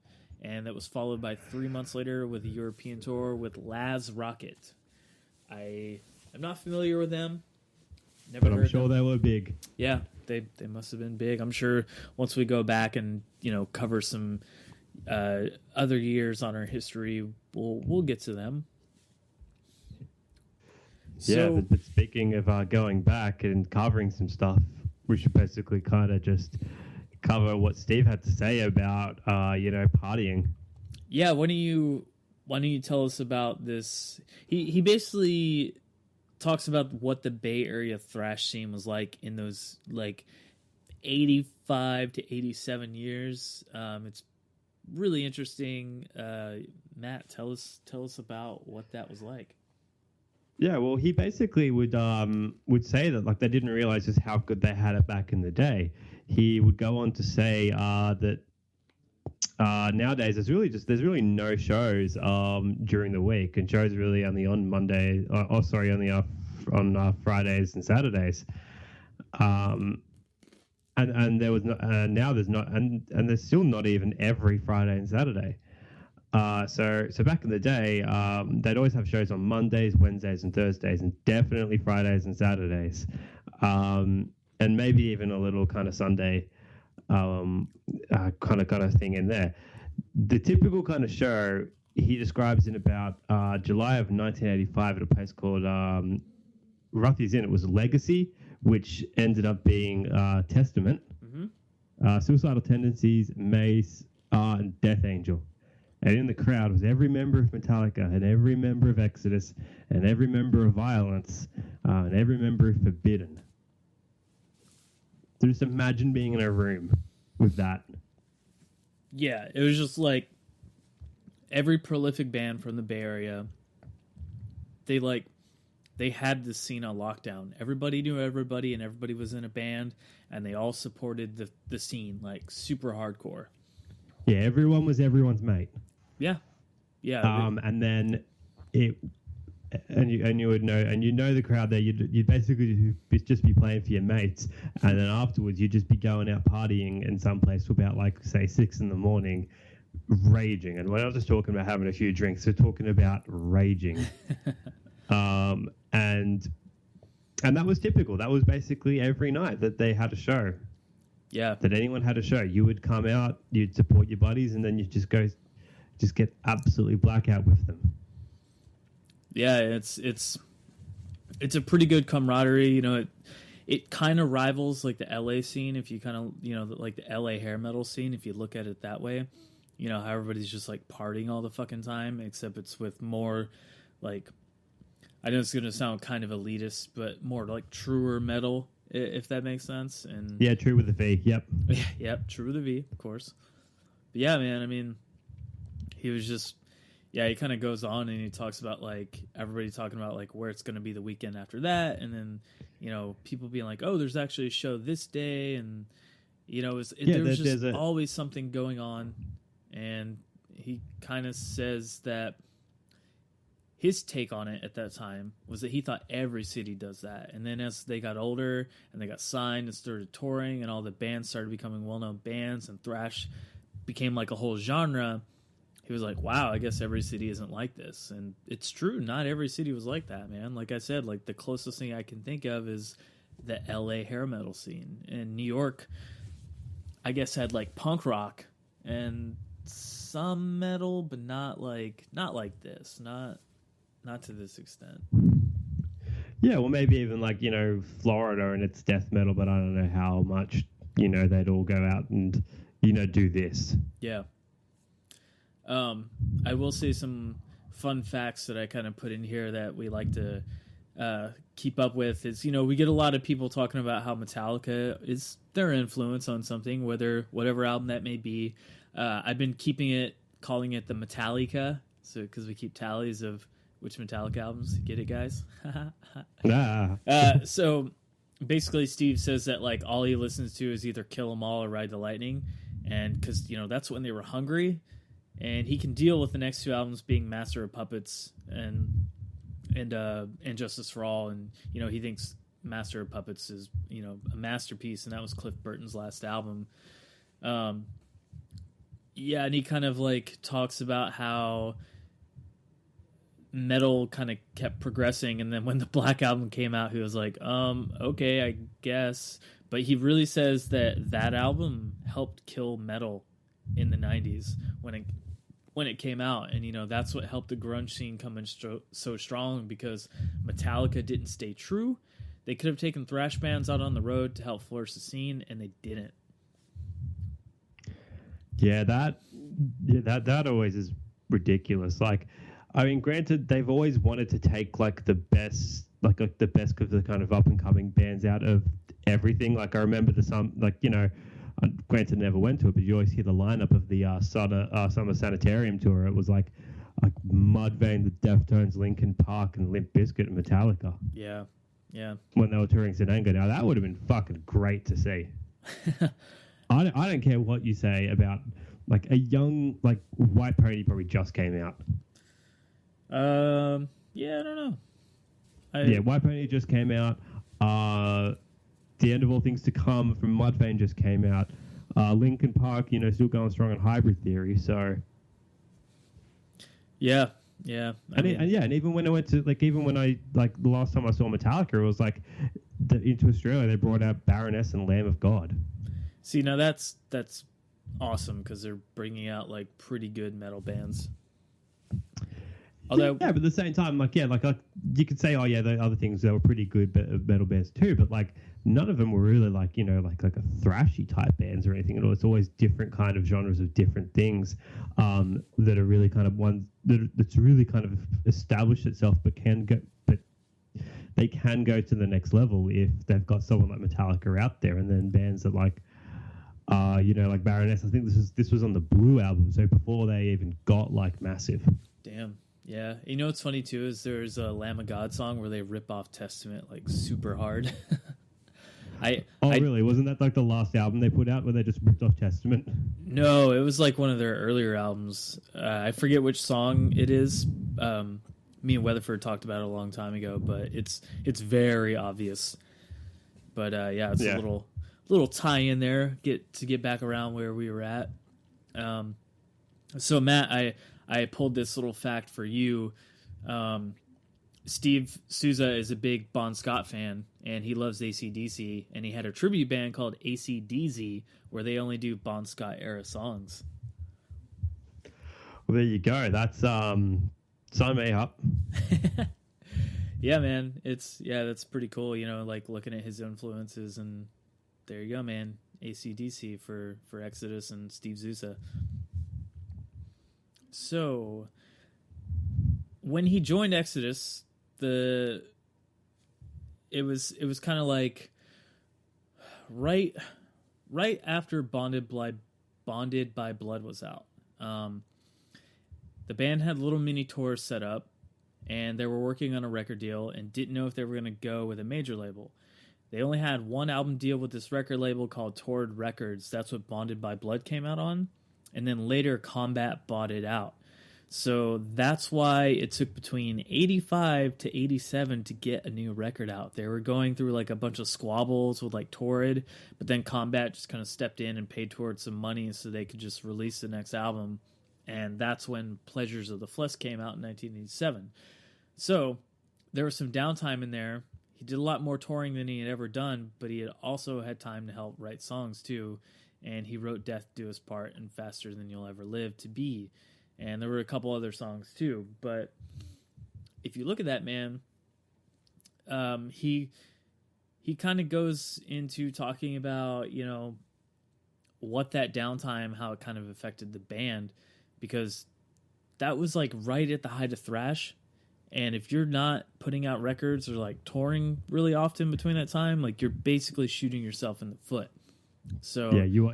and that was followed by 3 months later with a European tour with Laz Rocket. I am not familiar with them. Never but I'm sure they were big. Yeah, they must have been big. I'm sure once we go back and cover some other years on our history, we'll get to them. So but speaking of going back and covering some stuff, we should basically kind of just cover what Steve had to say about partying. yeah, why don't you tell us about this? He basically talks about what the Bay Area thrash scene was like in those like 85 to 87 years. It's really interesting. Matt, tell us about what that was like. Yeah, well, he basically would say that like they didn't realize just how good they had it back in the day. He would go on to say that nowadays there's really no shows during the week, and shows really only on Monday. Only on Fridays and Saturdays. And there was now there's not, and there's still not even every Friday and Saturday. So back in the day, they'd always have shows on Mondays, Wednesdays, and Thursdays, and definitely Fridays and Saturdays, and maybe even a little kind of Sunday, kind of thing in there. The typical kind of show he describes in about July of 1985 at a place called Ruthy's Inn. It was Legacy, which ended up being Testament, Suicidal Tendencies, Mace, and Death Angel. And in the crowd was every member of Metallica, and every member of Exodus, and every member of Violence, and every member of Forbidden. So just imagine being in a room with that. Yeah, it was just like every prolific band from the Bay Area. They had this scene on lockdown. Everybody knew everybody, and everybody was in a band, and they all supported the scene like super hardcore. Yeah, everyone was everyone's mate. Yeah. And then you would know, and the crowd there. You'd basically just be playing for your mates, and then afterwards you'd just be going out partying in some place till about like say 6 a.m, raging. And we're not just talking about having a few drinks; we're talking about raging. And that was typical. That was basically every night that they had a show. Yeah. That anyone had a show. You would come out, you'd support your buddies, and then you'd just get absolutely blackout with them. Yeah, it's a pretty good camaraderie. You know, it kind of rivals like the LA scene if you kind of, like the LA hair metal scene if you look at it that way. You know, how everybody's just like partying all the fucking time, except it's with more like, I know it's going to sound kind of elitist, but more like truer metal, if that makes sense. And yeah, true with the V. Yep. Yep, true with the V, of course. But yeah, man, I mean, he was just, he kind of goes on and he talks about like everybody talking about like where it's going to be the weekend after that, and then people being like, oh, there's actually a show this day, and there's just always something going on. And he kind of says that his take on it at that time was that he thought every city does that. And then as they got older and they got signed and started touring and all the bands started becoming well-known bands and thrash became like a whole genre, he was like, wow, I guess every city isn't like this. And it's true. Not every city was like that, man. Like I said, like the closest thing I can think of is the LA hair metal scene. And New York, I guess, had like punk rock and some metal, but not like this. Not to this extent. Yeah, well, maybe even like, Florida and it's death metal, but I don't know how much, they'd all go out and, do this. Yeah. I will say some fun facts that I kind of put in here that we like to keep up with is, we get a lot of people talking about how Metallica is their influence on something, whatever album that may be. I've been calling it the Metallica, so because we keep tallies of which Metallica albums. Get it, guys? So basically Steve says that like all he listens to is either Kill 'Em All or Ride the Lightning, and because that's when they were hungry, and he can deal with the next two albums being Master of Puppets and Justice for All, and he thinks Master of Puppets is a masterpiece, and that was Cliff Burton's last album. And he kind of like talks about how metal kind of kept progressing, and then when the Black Album came out, he was like, okay, I guess. But he really says that album helped kill metal in the 90s when when it came out, and that's what helped the grunge scene come in so strong, because Metallica didn't stay true. They could have taken thrash bands out on the road to help flourish the scene, and they didn't. Yeah, that always is ridiculous. Like, I mean, granted, they've always wanted to take like the best, like the best of the kind of up and coming bands out of everything. Like, I remember granted, never went to it, but you always hear the lineup of the Summer Sanitarium tour. It was like Mudvayne, the Deftones, Linkin Park, and Limp Bizkit and Metallica. Yeah. When they were touring St. Anger. Now, that would have been fucking great to see. I don't care what you say about like a young, like White Pony probably just came out. Yeah, I don't know. White Pony just came out. The End of All Things to Come from Mudvayne just came out. Linkin Park, still going strong on Hybrid Theory. So yeah. And even when I went to even when I the last time I saw Metallica, it was like into Australia they brought out Baroness and Lamb of God. See, now that's awesome, because they're bringing out like pretty good metal bands. Although, but at the same time, you could say, the other things that were pretty good metal bands too, but like none of them were really like a thrashy type bands or anything at all. It's always different kind of genres of different things that are really kind of ones that's really kind of established itself, but they can go to the next level if they've got someone like Metallica out there, and then bands that like Baroness. I think this was on the Blue album, so before they even got like massive. Damn. Yeah. What's funny too is there's a Lamb of God song where they rip off Testament like super hard. Really? Wasn't that like the last album they put out where they just ripped off Testament? No, it was like one of their earlier albums. I forget which song it is. Me and Weatherford talked about it a long time ago, but it's very obvious. But it's a little tie in there. Get back around where we were at. So Matt, I pulled this little fact for you. Steve Souza is a big Bon Scott fan, and he loves AC/DC, and he had a tribute band called AC/DZ where they only do Bon Scott era songs. Well, there you go. That's sign me up. Yeah, man. That's pretty cool. Like looking at his influences, and there you go, man. AC/DC for Exodus and Steve Souza. So, when he joined Exodus, it was kind of like right after Bonded by Blood was out. The band had little mini tours set up, and they were working on a record deal and didn't know if they were going to go with a major label. They only had one album deal with this record label called Torrid Records. That's what Bonded by Blood came out on. And then later Combat bought it out. So that's why it took between 85 to 87 to get a new record out. They were going through like a bunch of squabbles with like Torrid, but then Combat just kind of stepped in and paid towards some money so they could just release the next album. And that's when Pleasures of the Flesh came out in 1987. So there was some downtime in there. He did a lot more touring than he had ever done, but he had also had time to help write songs too. And he wrote Death Do Us Part and Faster Than You'll Ever Live to Be. And there were a couple other songs too. But if you look at that, man, he kind of goes into talking about, what that downtime, how it kind of affected the band. Because that was like right at the height of thrash. And if you're not putting out records or like touring really often between that time, like you're basically shooting yourself in the foot. So yeah, you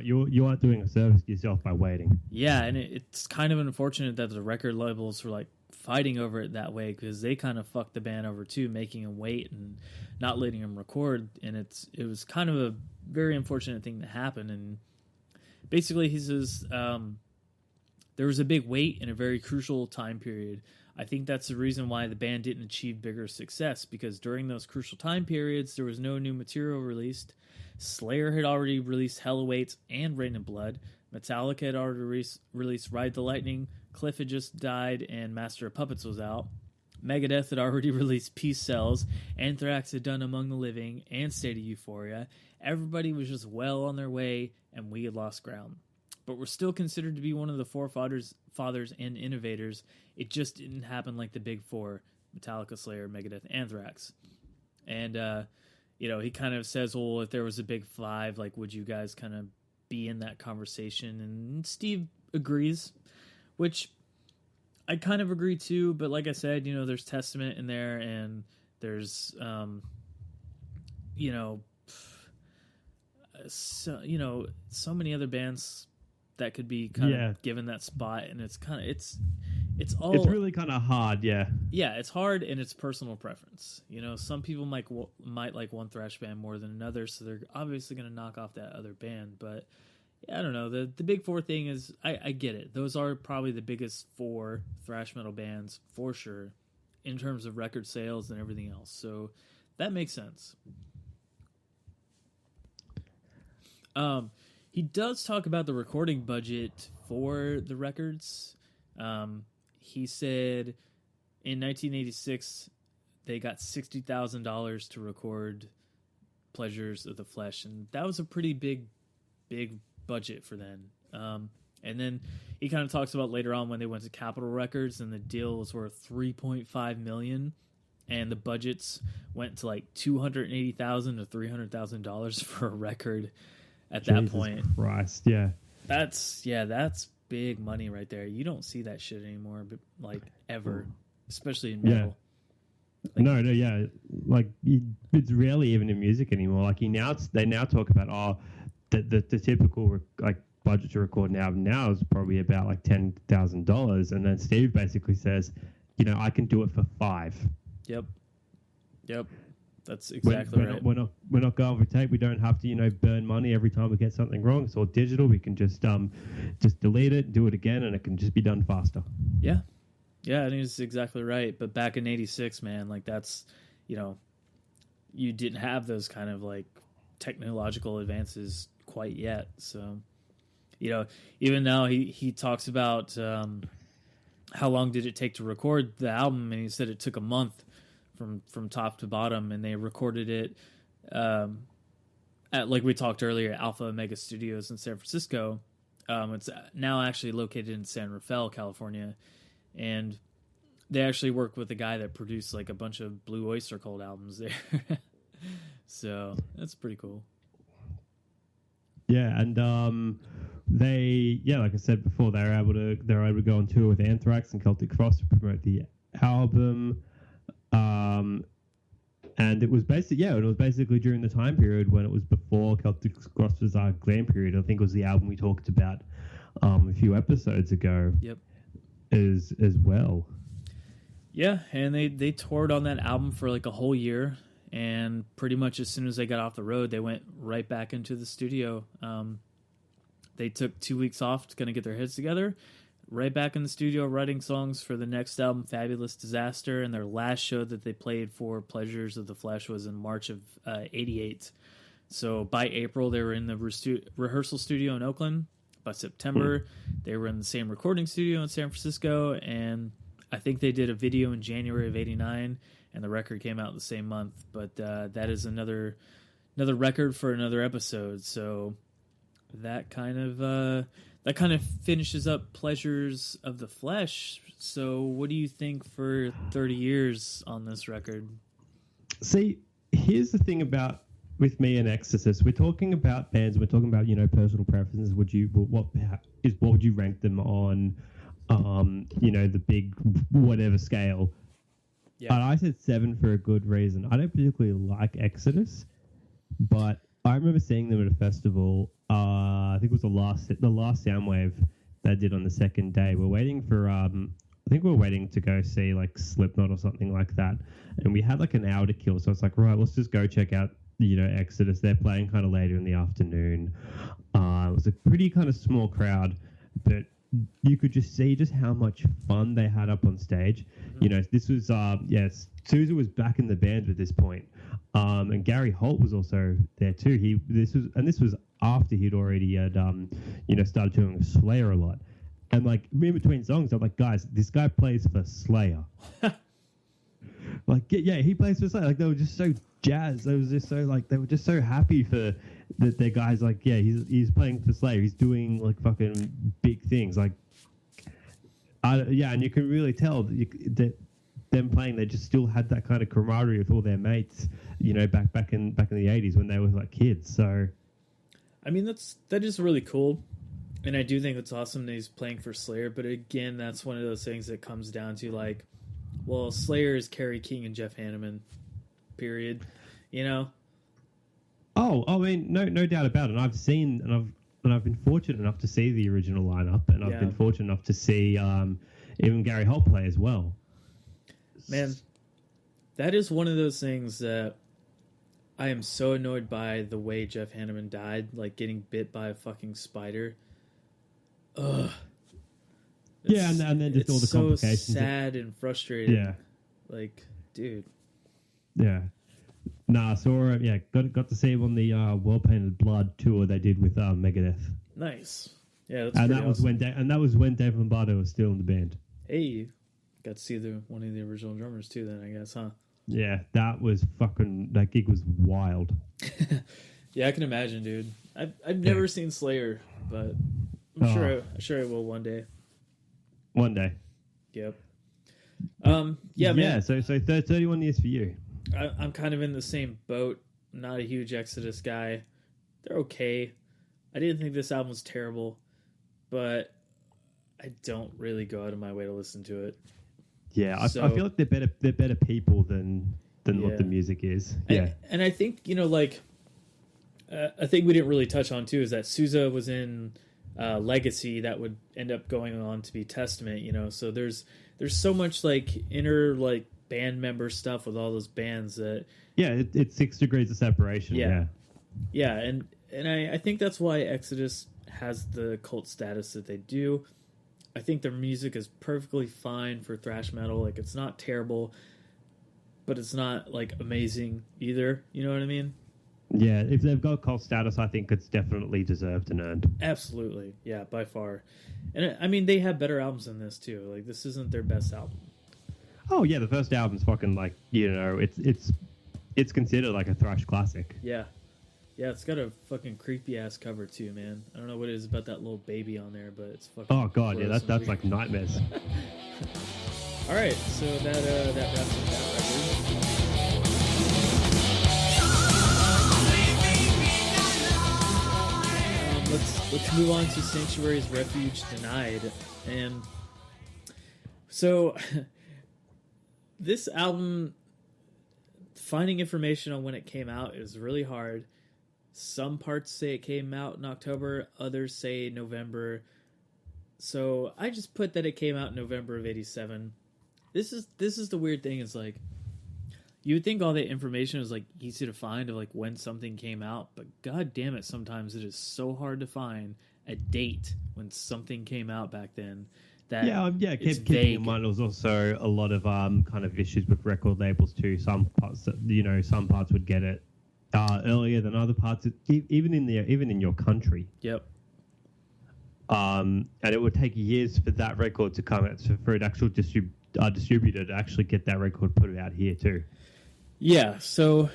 aren't doing a service to yourself by waiting. Yeah, and it's kind of unfortunate that the record labels were like fighting over it that way, because they kind of fucked the band over too, making them wait and not letting them record. And it was kind of a very unfortunate thing that happened. And basically, he says there was a big wait in a very crucial time period. I think that's the reason why the band didn't achieve bigger success, because during those crucial time periods, there was no new material released. Slayer had already released Hell Awaits and Rain and Blood. Metallica had already released Ride the Lightning. Cliff had just died, and Master of Puppets was out. Megadeth had already released Peace Sells. Anthrax had done Among the Living and State of Euphoria. Everybody was just well on their way, and we had lost ground. but we're still considered to be one of the forefathers and innovators. It just didn't happen like the big four: Metallica, Slayer, Megadeth, Anthrax. And he kind of says, well, if there was a big five, like, would you guys kind of be in that conversation? And Steve agrees, which I kind of agree too. But like I said, there's Testament in there, and there's so many other bands that could be kind of given that spot, and it's really kind of hard. It's hard, and it's personal preference. Some people might like one thrash band more than another, so they're obviously going to knock off that other band. But I don't know, the big four thing is, I get it. Those are probably the biggest four thrash metal bands for sure in terms of record sales and everything else, so that makes sense. He does talk about the recording budget for the records. He said in 1986 they got $60,000 to record Pleasures of the Flesh, and that was a pretty big budget for then. And then he kind of talks about later on when they went to Capitol Records and the deal was worth $3.5 million, and the budgets went to like $280,000 to $300,000 for a record. At that point, Christ, yeah, that's big money right there. You don't see that shit anymore, but like ever, especially in metal. It's rarely even in music anymore. Like they now talk about the typical budget to record an album now is probably about like $10,000, and then Steve basically says, I can do it for $5. Yep. That's exactly right. We're not going for tape. We don't have to, burn money every time we get something wrong. It's all digital. We can just delete it, do it again, and it can just be done faster. Yeah, I think it's exactly right. But back in '86, man, like that's, you didn't have those kind of like technological advances quite yet. So, even now he talks about how long did it take to record the album, and he said it took a month. From top to bottom, and they recorded it at, like we talked earlier, Alpha Omega Studios in San Francisco. It's now actually located in San Rafael, California, and they actually work with a guy that produced like a bunch of Blue Oyster Cult albums there. So that's pretty cool. Yeah, and like I said before, they were able to go on tour with Anthrax and Celtic Frost to promote the album. And it was basically during the time period when it was before Celtic Frost was our glam period. I think it was the album we talked about a few episodes ago. Yep. As well. Yeah, and they toured on that album for like a whole year, and pretty much as soon as they got off the road, they went right back into the studio. They took 2 weeks off to kind of get their heads together. Right back in the studio writing songs for the next album, Fabulous Disaster, and their last show that they played for Pleasures of the Flesh was in March of '88. So by April, they were in the rehearsal studio in Oakland. By September, they were in the same recording studio in San Francisco, and I think they did a video in January of ʼ89, and the record came out the same month. But that is another record for another episode. So that kind of finishes up Pleasures of the Flesh. So what do you think for 30 years on this record? See, here's the thing with me and Exorcist. We're talking about bands. We're talking about, personal preferences. What would you rank them on, the big whatever scale? Yeah. And I said 7 for a good reason. I don't particularly like Exodus, but I remember seeing them at a festival. I think it was the last Soundwave they did on the second day. We're waiting for I think we were waiting to go see like Slipknot or something like that, and we had like an hour to kill. So it's like, right, let's just go check out Exodus. They're playing kind of later in the afternoon. It was a pretty kind of small crowd, but you could just see just how much fun they had up on stage. Mm-hmm. This was Sousa was back in the band at this point. And Gary Holt was also there too. This was after he'd already had started touring with Slayer a lot. And like in between songs, I'm like, guys, this guy plays for Slayer. Like, yeah, he plays for Slayer. Like they were just so jazzed. They were just so happy for that the guy's like, yeah, he's playing for Slayer. He's doing like fucking big things. Like, yeah, and you can really tell that them playing, they just still had that kind of camaraderie with all their mates, you know, back in the 80s when they were like kids. So, I mean, that is really cool, and I do think it's awesome that he's playing for Slayer. But again, that's one of those things that comes down to like, well, Slayer is Kerry King and Jeff Hanneman, period. You know. Oh, I mean, no doubt about it. I've seen and I've been fortunate enough to see the original lineup, and I've been fortunate enough to see even Gary Holt play as well. Man, that is one of those things that I am so annoyed by the way Jeff Hanneman died, like getting bit by a fucking spider. Ugh. Yeah, and then just all the complications. So sad and frustrating. Yeah. Like, dude. Yeah. Nah, saw him. Yeah, got to see him on the Well Painted Blood tour they did with Megadeth. Nice. Yeah, that's and that awesome. was when Dave Lombardo was still in the band. Hey, got to see one of the original drummers too. Then I guess, huh? Yeah, that gig was wild. Yeah, I can imagine, dude. I've never seen Slayer, but I'm sure I will one day. One day. Yep. Yeah, man. Yeah, so 31 years for you. I'm kind of in the same boat. I'm not a huge Exodus guy. They're okay. I didn't think this album was terrible, but I don't really go out of my way to listen to it. Yeah, I feel like they're better people than what the music is. Yeah, and I think like a thing we didn't really touch on too is that Sousa was in Legacy that would end up going on to be Testament. You know, so there's so much like inner like band member stuff with all those bands that it's 6 degrees of separation. Yeah, and I think that's why Exodus has the cult status that they do. I think their music is perfectly fine for thrash metal. Like, it's not terrible, but it's not like amazing either. You know what I mean? Yeah, if they've got cult status, I think it's definitely deserved and earned. Absolutely, yeah, by far. And I mean, they have better albums than this too. Like, this isn't their best album. Oh yeah, the first album's fucking like, you know, it's considered like a thrash classic. Yeah, it's got a fucking creepy ass cover too, man. I don't know what it is about that little baby on there, but it's fucking. Oh god, yeah, that's like nightmares. All right, so that wraps up that record. Let's move on to Sanctuary's Refuge Denied, and so. This album, finding information on when it came out is really hard. Some parts say it came out in October, others say November. So I just put that it came out in November of '87. This is the weird thing. Is like, you would think all that information is like easy to find of like when something came out, but god damn it, sometimes it is so hard to find a date when something came out back then. Keeping in mind, there was also a lot of kind of issues with record labels too. Some parts, some parts would get it earlier than other parts, even in your country. Yep. And it would take years for that record to come out, for an actual distributor to actually get that record put out here too. Yeah. So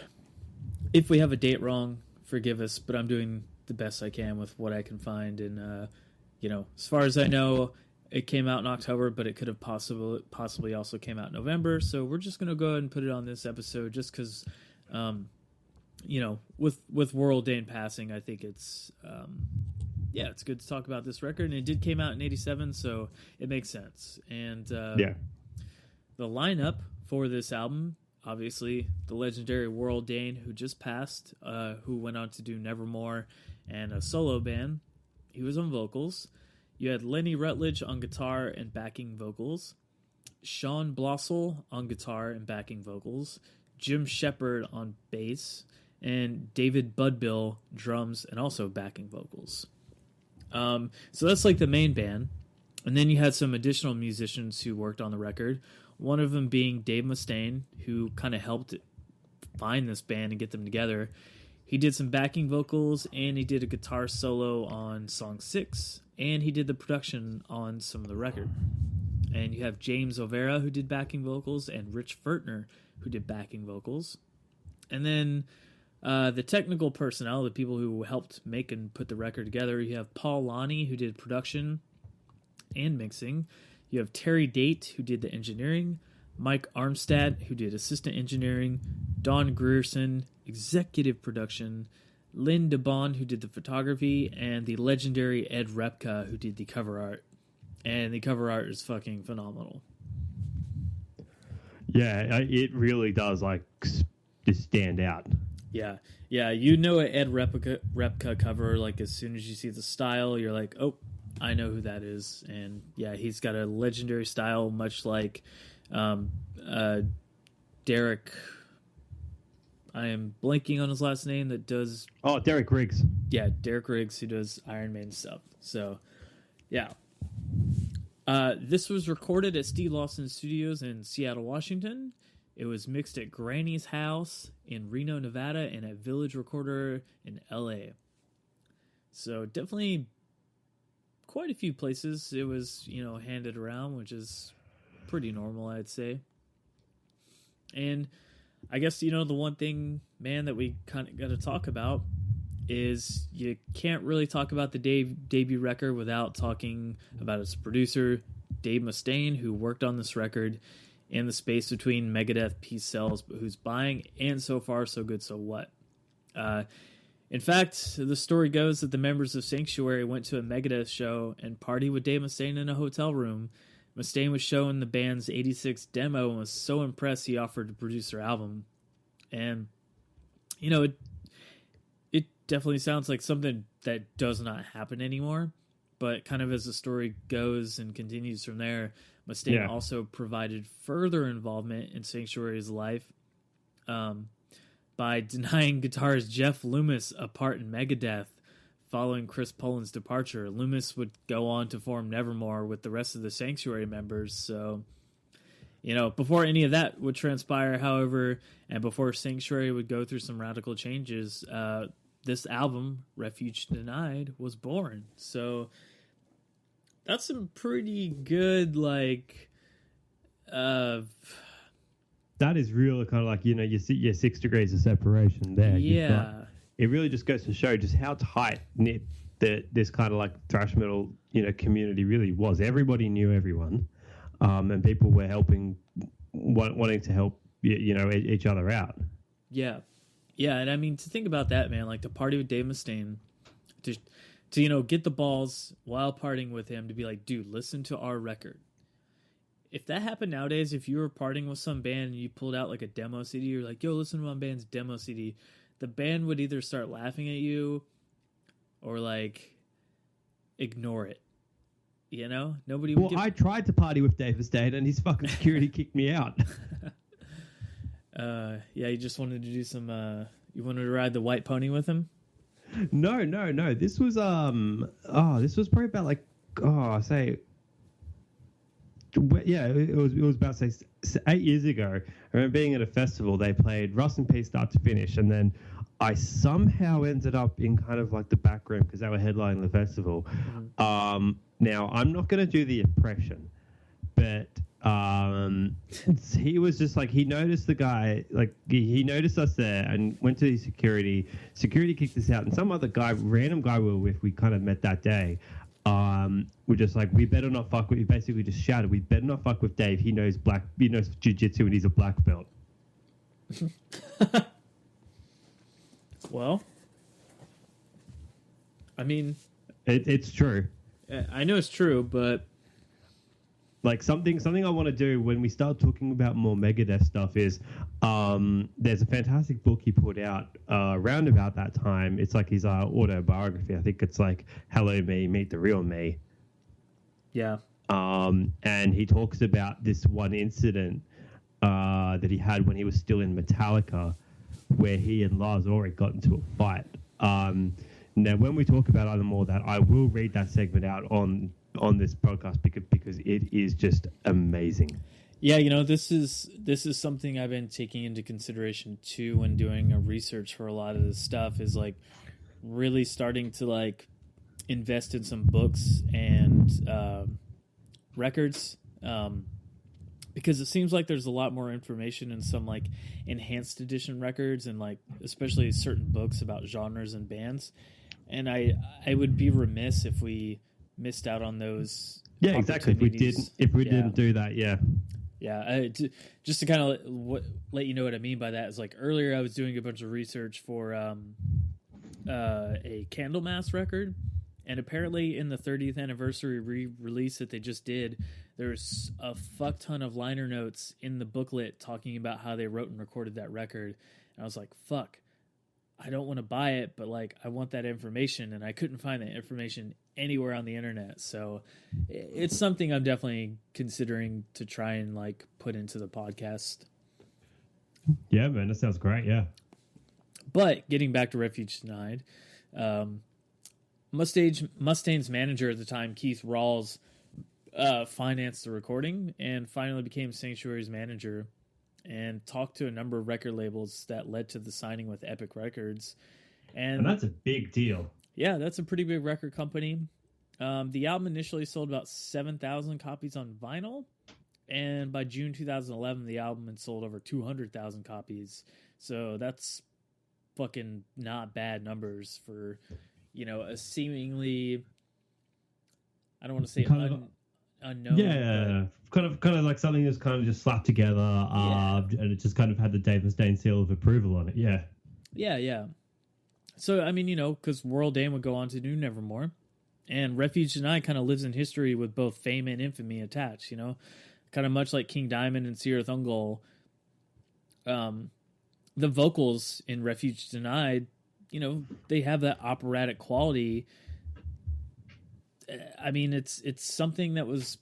if we have a date wrong, forgive us, but I'm doing the best I can with what I can find, and as far as I know. It came out in October, but it could have possibly also came out in November. So we're just going to go ahead and put it on this episode just because, with Warrel Dane passing, I think it's good to talk about this record. And it did came out in '87, so it makes sense. And the lineup for this album, obviously, the legendary Warrel Dane, who just passed, who went on to do Nevermore and a solo band. He was on vocals. You had Lenny Rutledge on guitar and backing vocals, Sean Blossel on guitar and backing vocals, Jim Shepard on bass, and David Budbill drums and also backing vocals. So that's like the main band. And then you had some additional musicians who worked on the record, one of them being Dave Mustaine, who kind of helped find this band and get them together. He did some backing vocals, and he did a guitar solo on song 6, and he did the production on some of the record. And you have James Overa, who did backing vocals, and Rich Fertner, who did backing vocals. And then The technical personnel, the people who helped make and put the record together, you have Paul Lonnie, who did production and mixing. You have Terry Date, who did the engineering. Mike Armstead, who did assistant engineering. Don Grierson, executive production. Lynn DeBond, who did the photography. And the legendary Ed Repka, who did the cover art. And the cover art is fucking phenomenal. Yeah, it really does, like, just stand out. Yeah, you know an Ed Repka cover, like, as soon as you see the style, you're like, oh, I know who that is. And, yeah, he's got a legendary style, much like Derek... I am blanking on his last name that does... Oh, Derek Riggs. Yeah, Derek Riggs, who does Iron Maiden stuff. So, yeah. This was recorded at Steve Lawson Studios in Seattle, Washington. It was mixed at Granny's house in Reno, Nevada, and at Village Recorder in LA. So definitely quite a few places it was, handed around, which is pretty normal, I'd say. And I guess, the one thing, man, that we kind of got to talk about is you can't really talk about the debut record without talking about its producer, Dave Mustaine, who worked on this record in the space between Megadeth, Peace Sells, but who's buying, and So Far, So Good, So What. In fact, the story goes that the members of Sanctuary went to a Megadeth show and partied with Dave Mustaine in a hotel room. Mustaine was shown the band's 86 demo and was so impressed he offered to produce their album. And, it definitely sounds like something that does not happen anymore. But kind of as the story goes and continues from there, Mustaine also provided further involvement in Sanctuary's life by denying guitarist Jeff Loomis a part in Megadeth following Chris Poland's departure. Loomis would go on to form Nevermore with the rest of the Sanctuary members. So, before any of that would transpire, however, and before Sanctuary would go through some radical changes, this album, Refuge Denied, was born. So that's some pretty good, that is really kind of like, you see your 6 degrees of separation there. Yeah. It really just goes to show just how tight-knit this kind of like thrash metal, community really was. Everybody knew everyone, and people were wanting to help, each other out. Yeah. Yeah, and I mean, to think about that, man, like to party with Dave Mustaine, to get the balls while partying with him to be like, dude, listen to our record. If that happened nowadays, if you were partying with some band and you pulled out like a demo CD, you're like, yo, listen to my band's demo CD, the band would either start laughing at you or like ignore it. Nobody would. Well, I tried to party with Dave Mustaine and his fucking security kicked me out. Yeah, you just wanted to do some. You wanted to ride the white pony with him. No. This was this was probably about it was about 8 years ago. I remember being at a festival. They played Rust in Peace start to finish, and then I somehow ended up in kind of like the back room because they were headlining the festival. Mm-hmm. Now I'm not going to do the impression, but he was just like, he noticed the guy, like he noticed us there and went to the security kicked us out, and some other guy, random guy we were with, we kind of met that day, we're just like, we better not fuck with, he basically just shouted, we better not fuck with Dave, he knows jiu-jitsu and he's a black belt. Well, I mean, it's true. I know it's true, but like something I want to do when we start talking about more Megadeth stuff is there's a fantastic book he put out around about that time. It's like his autobiography. I think it's like Hello Me, Meet the Real Me. Yeah. And he talks about this one incident that he had when he was still in Metallica, where he and Lars Ulrich got into a fight. Now, when we talk about either more that, I will read that segment out on this podcast because it is just amazing. Yeah, this is something I've been taking into consideration too when doing a research for a lot of this stuff, is like really starting to like invest in some books and records, because it seems like there's a lot more information in some like enhanced edition records and like especially certain books about genres and bands. And I would be remiss if we missed out on those. Yeah, exactly. If we didn't do that, yeah. Yeah, just to kind of let you know what I mean by that is like earlier I was doing a bunch of research for a Candlemass record, and apparently in the 30th anniversary re-release that they just did, there's a fuck ton of liner notes in the booklet talking about how they wrote and recorded that record. And I was like, fuck, I don't want to buy it, but like I want that information, and I couldn't find that information anywhere on the internet. So it's something I'm definitely considering to try and like put into the podcast. Yeah, man, that sounds great. Yeah. But getting back to Refuge Denied, Mustaine's manager at the time, Keith Rawls, financed the recording and finally became Sanctuary's manager and talked to a number of record labels that led to the signing with Epic Records. And that's a big deal. Yeah, that's a pretty big record company. The album initially sold about 7,000 copies on vinyl, and by June 2011, the album had sold over 200,000 copies. So that's fucking not bad numbers for, you know, a seemingly, I don't want to say unknown. Yeah, kind of like something that's kind of just slapped together, and it just kind of had the Dave Mustaine seal of approval on it. Yeah. Yeah. So, I mean, you know, because Warrel Dane would go on to do Nevermore, and Refuge Denied kind of lives in history with both fame and infamy attached, you know? Kind of much like King Diamond and Sir Thungol. The vocals in Refuge Denied, you know, they have that operatic quality. I mean, it's something that was,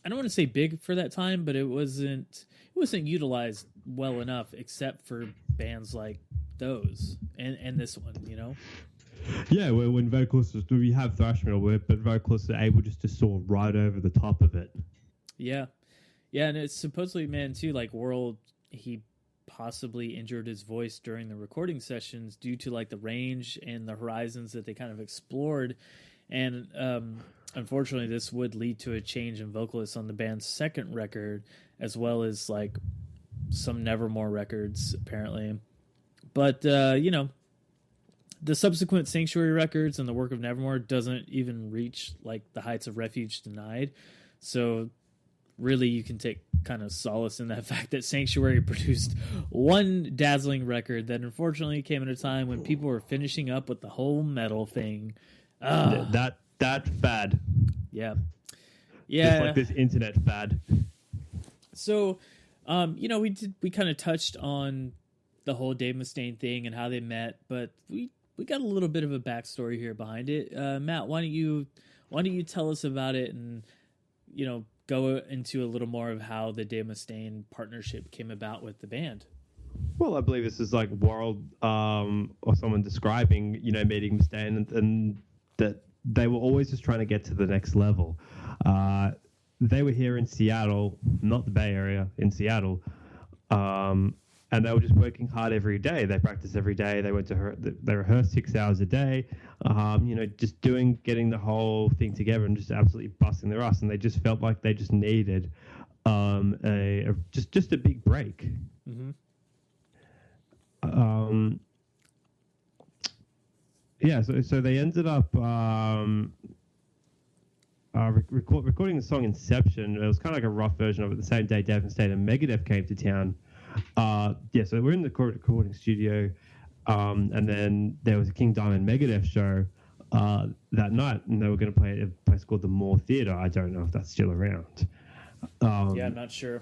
I don't want to say big for that time, but it wasn't utilized well enough, except for bands like those and this one, you know. Yeah, when vocalists, we have thrash metal, but vocalists are able just to soar right over the top of it. Yeah, and it's supposedly, man, too, like Warrel, he possibly injured his voice during the recording sessions due to like the range and the horizons that they kind of explored. And unfortunately, this would lead to a change in vocalists on the band's second record, as well as like some Nevermore records, apparently. But, you know, the subsequent Sanctuary records and the work of Nevermore doesn't even reach like the heights of Refuge Denied. So really you can take kind of solace in that fact that Sanctuary produced one dazzling record that unfortunately came at a time when people were finishing up with the whole metal thing. That fad. Yeah. Just like this internet fad. So, you know, we kind of touched on the whole Dave Mustaine thing and how they met, but we got a little bit of a backstory here behind it. Matt, why don't you tell us about it and, you know, go into a little more of how the Dave Mustaine partnership came about with the band? Well, I believe this is like Warrel or someone describing, you know, meeting Mustaine and that they were always just trying to get to the next level. They were here in Seattle, not the Bay Area, in Seattle, and they were just working hard every day. They practiced every day. They went to they rehearsed 6 hours a day, you know, just getting the whole thing together and just absolutely busting their ass. And they just felt like they just needed just a big break. Mm-hmm. Yeah, so they ended up recording the song Inception. It was kind of like a rough version of it. The same day Dave Mustaine and Megadeth came to town. So we're in the recording studio, and then there was a King Diamond Megadeth show that night, and they were going to play at a place called the Moore Theatre. I don't know if that's still around. Yeah, I'm not sure.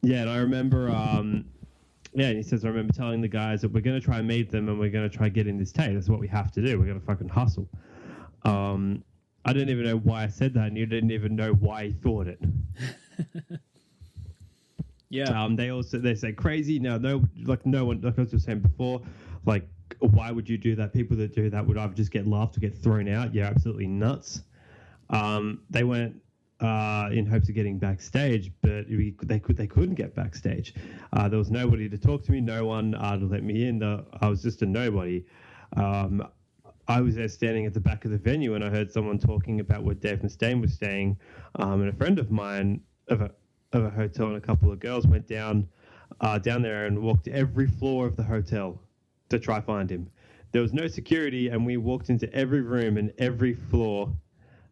Yeah, and I remember... yeah, and he says, I remember telling the guys that we're going to try and meet them and we're going to try getting this tape. That's what we have to do. We're going to fucking hustle. I didn't even know why I said that, and you didn't even know why he thought it. Yeah. They say crazy. Now, no one, like I was just saying before, like, why would you do that? People that do that would either just get laughed or get thrown out. Yeah, absolutely nuts. They went in hopes of getting backstage, but they couldn't get backstage. There was nobody to talk to me, no one to let me in. I was just a nobody. I was there standing at the back of the venue, and I heard someone talking about where Dave Mustaine was staying, and a friend of mine, of a hotel, and a couple of girls went down there and walked every floor of the hotel to try find him. There was no security, and we walked into every room and every floor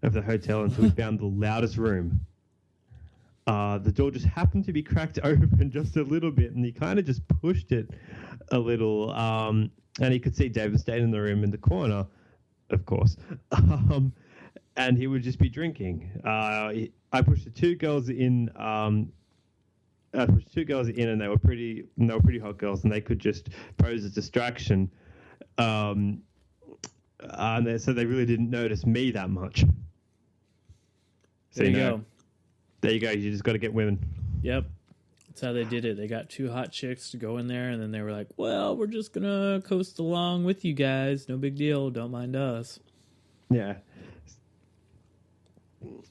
of the hotel until we found the loudest room. The door just happened to be cracked open just a little bit, and he kind of just pushed it a little, and he could see Dave Mustaine in the room in the corner, of course, and he would just be drinking. I pushed the two girls in. I pushed two girls in, and they were pretty hot girls, and they could just pose a distraction. And so they really didn't notice me that much. So, there you go. There you go. You just got to get women. Yep. That's how they did it. They got two hot chicks to go in there, and then they were like, well, we're just going to coast along with you guys. No big deal. Don't mind us. Yeah.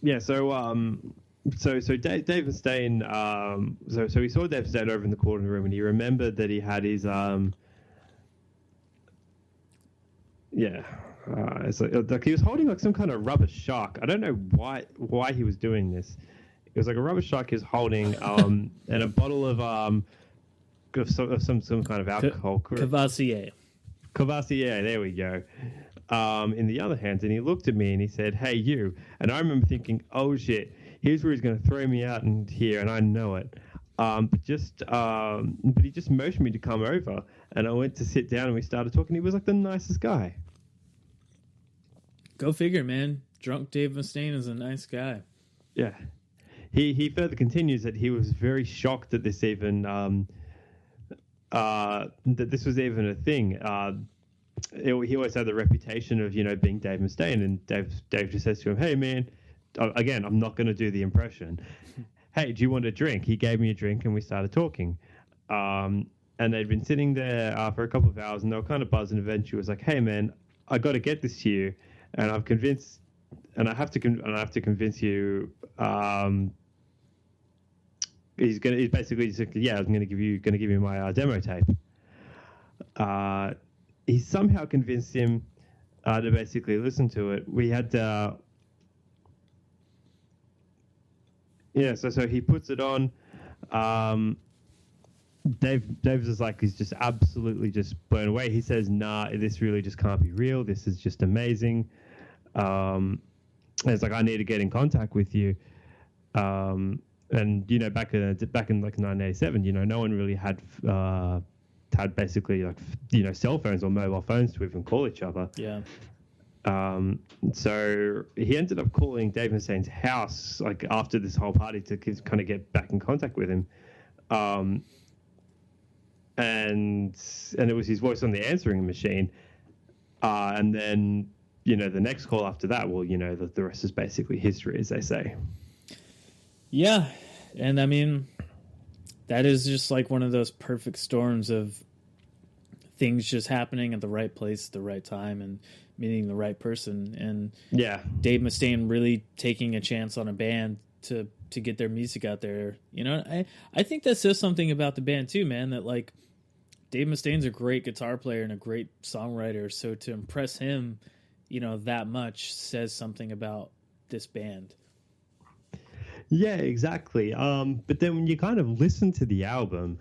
Yeah, so Dave Mustaine, so he saw Dave Mustaine over in the corner of the room, and he remembered that he had his it's like he was holding like some kind of rubber shark. I don't know why he was doing this. It was like a rubber shark he was holding, and a bottle of some kind of alcohol. Cavassier. Cavassier, there we go. In the other hand, and he looked at me and he said, "Hey, you." And I remember thinking, "Oh shit, here's where he's going to throw me out in here," and I know it. But he just motioned me to come over, and I went to sit down, and we started talking. He was like the nicest guy. Go figure, man. Drunk Dave Mustaine is a nice guy. Yeah. He further continues that he was very shocked that this even was even a thing. He always had the reputation of being Dave Mustaine, and Dave just says to him, "Hey man," again, I'm not going to do the impression. "Hey, do you want a drink?" He gave me a drink, and we started talking. And they'd been sitting there for a couple of hours, and they were kind of buzzing. Eventually, he was like, "Hey man, I got to get this to you, and I have to convince you." He's basically just like, "Yeah, I'm going to give you my demo tape." He somehow convinced him to basically listen to it. We had so he puts it on. Dave's just like, he's just absolutely just blown away. He says, "Nah, this really just can't be real. This is just amazing." And it's like, "I need to get in contact with you." And back in like 1987, no one really had basically like cell phones or mobile phones to even call each other. Yeah. So he ended up calling Dave Mustaine's house like after this whole party to kind of get back in contact with him. And it was his voice on the answering machine. And then the next call after that, well, the rest is basically history, as they say. Yeah, and I mean, that is just like one of those perfect storms of things just happening at the right place at the right time and meeting the right person. And yeah, Dave Mustaine really taking a chance on a band to get their music out there. I think that says something about the band too, man, that like Dave Mustaine's a great guitar player and a great songwriter. So to impress him, that much says something about this band. Yeah, exactly. But then when you kind of listen to the album,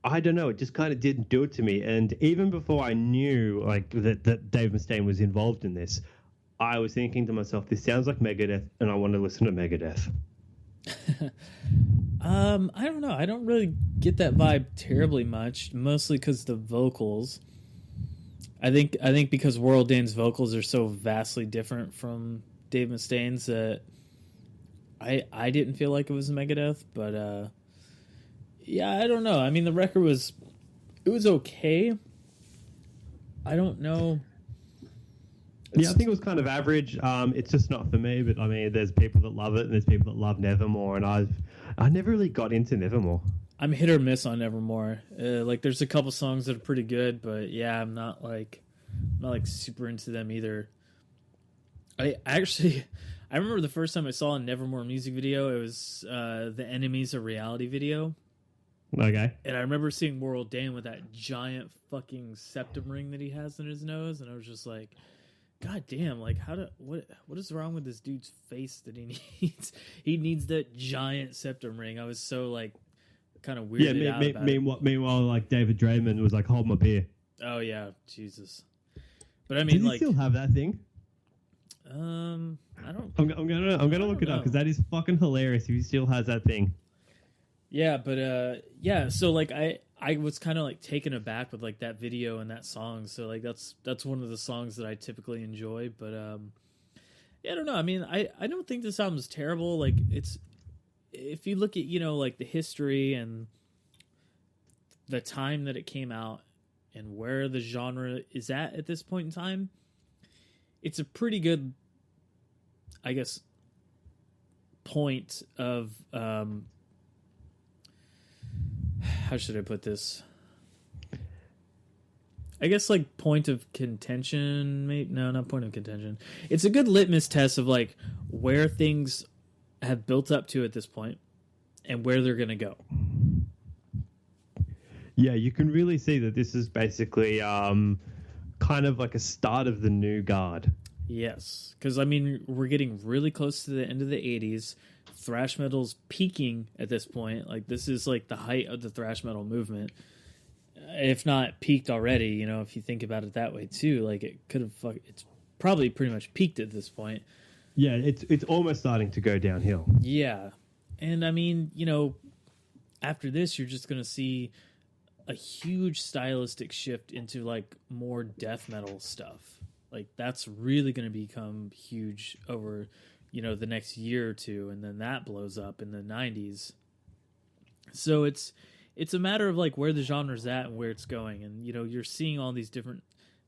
I don't know, it just kind of didn't do it to me. And even before I knew like that Dave Mustaine was involved in this, I was thinking to myself, this sounds like Megadeth, and I want to listen to Megadeth. I don't know. I don't really get that vibe terribly much, mostly because the vocals. I think because Warrel Dane's vocals are so vastly different from Dave Mustaine's that I didn't feel like it was Megadeth, but yeah, I don't know. I mean, the record was okay. I don't know. Yeah, I think it was kind of average. It's just not for me, but I mean, there's people that love it and there's people that love Nevermore, and I never really got into Nevermore. I'm hit or miss on Nevermore. Like, there's a couple songs that are pretty good, but yeah, I'm not like super into them either. I remember the first time I saw a Nevermore music video. It was the Enemies of Reality video. Okay. And I remember seeing Warrel Dane with that giant fucking septum ring that he has in his nose, and I was just like, God, god damn, like what is wrong with this dude's face that he needs? He needs that giant septum ring. I was so like kind of weirded out about it. Meanwhile, like David Draymond was like, hold my beer. Oh yeah, Jesus. But I mean, does he like, still have that thing? I don't. I'm gonna look it up because that is fucking hilarious. If he still has that thing. Yeah, but yeah. So like, I was kind of like taken aback with like that video and that song. So like, that's one of the songs that I typically enjoy. But yeah, I don't know. I mean, I don't think this album is terrible. Like, it's, if you look at, you know, like the history and the time that it came out and where the genre is at this point in time, it's a pretty good, I guess, point of how should I put this? I guess like point of contention. Maybe, no, not point of contention. It's a good litmus test of like where things have built up to at this point and where they're gonna go. Yeah, you can really see that this is basically kind of like a start of the new guard. Yes, because I mean we're getting really close to the end of the '80s. Thrash metal's peaking at this point. Like, this is like the height of the thrash metal movement, if not peaked already. You know, if you think about it that way too, like it could have. It's probably pretty much peaked at this point. Yeah, it's almost starting to go downhill. Yeah, and I mean, you know, after this, you're just gonna see a huge stylistic shift into like more death metal stuff. Like, that's really gonna become huge over, you know, the next year or two, and then that blows up in the 90s. So it's a matter of like where the genre's at and where it's going. And, you know, you're seeing all these different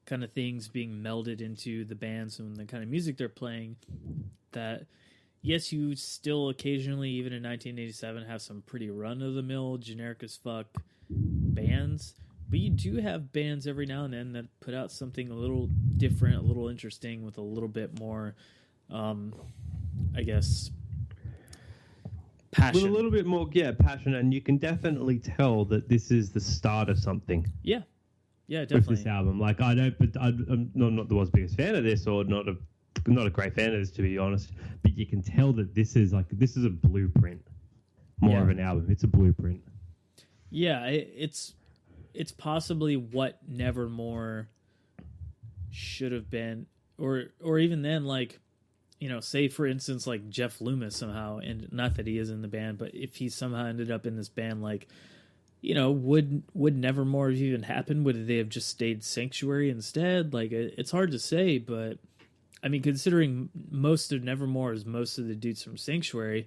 kind of things being melded into the bands and the kind of music they're playing, that yes, you still occasionally, even in 1987, have some pretty run-of-the-mill, generic as fuck bands, but you do have bands every now and then that put out something a little different, a little interesting, with a little bit more I guess passion. With a little bit more, passion, and you can definitely tell that this is the start of something. Yeah, definitely. With this album, like I'm not the world's biggest fan of this, or not a great fan of this, to be honest. But you can tell that this is a blueprint, more of an album. It's a blueprint. Yeah, it's possibly what Nevermore should have been, or even then, like, you know, say for instance, like Jeff Loomis somehow, and not that he is in the band, but if he somehow ended up in this band, like, you know, would Nevermore have even happened? Would they have just stayed Sanctuary instead? Like, it's hard to say, but I mean, considering most of Nevermore is most of the dudes from Sanctuary,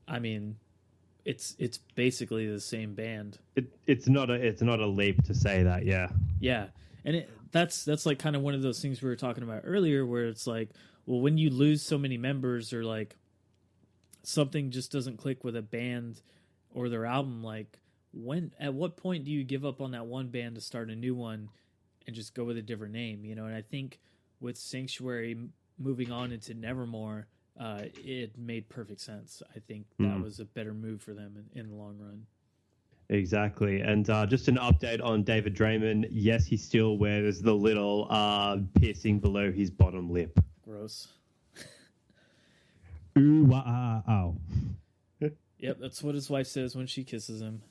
I mean, it's basically the same band. It's not a leap to say that. Yeah, and that's like kind of one of those things we were talking about earlier, where it's like, well, when you lose so many members, or like something just doesn't click with a band or their album, like at what point do you give up on that one band to start a new one and just go with a different name, you know? And I think with Sanctuary moving on into Nevermore, it made perfect sense. I think that was a better move for them in the long run. Exactly. And just an update on David Draymond. Yes, he still wears the little piercing below his bottom lip. Gross. Ooh, wah, ow. Yep, that's what his wife says when she kisses him.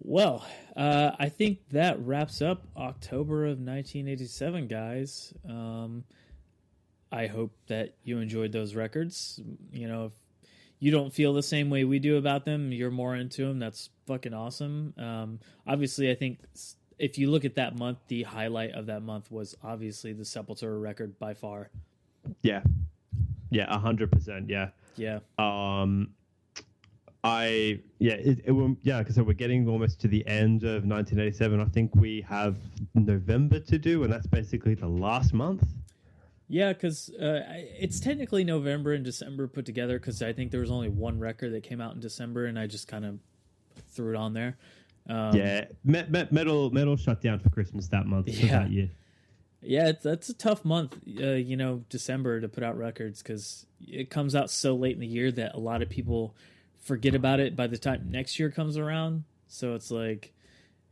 Well, I think that wraps up October of 1987, guys. I hope that you enjoyed those records. You know, if you don't feel the same way we do about them, you're more into them, that's fucking awesome. Obviously, I think if you look at that month, the highlight of that month was obviously the Sepultura record by far. Yeah. Yeah, 100%. Yeah. Yeah. Because we're getting almost to the end of 1987. I think we have November to do, and that's basically the last month. Yeah, because it's technically November and December put together, because I think there was only one record that came out in December, and I just kind of threw it on there. Metal shut down for Christmas that month. Yeah. That year. Yeah, that's a tough month, you know, December, to put out records, because it comes out so late in the year that a lot of people forget about it by the time next year comes around. So it's like,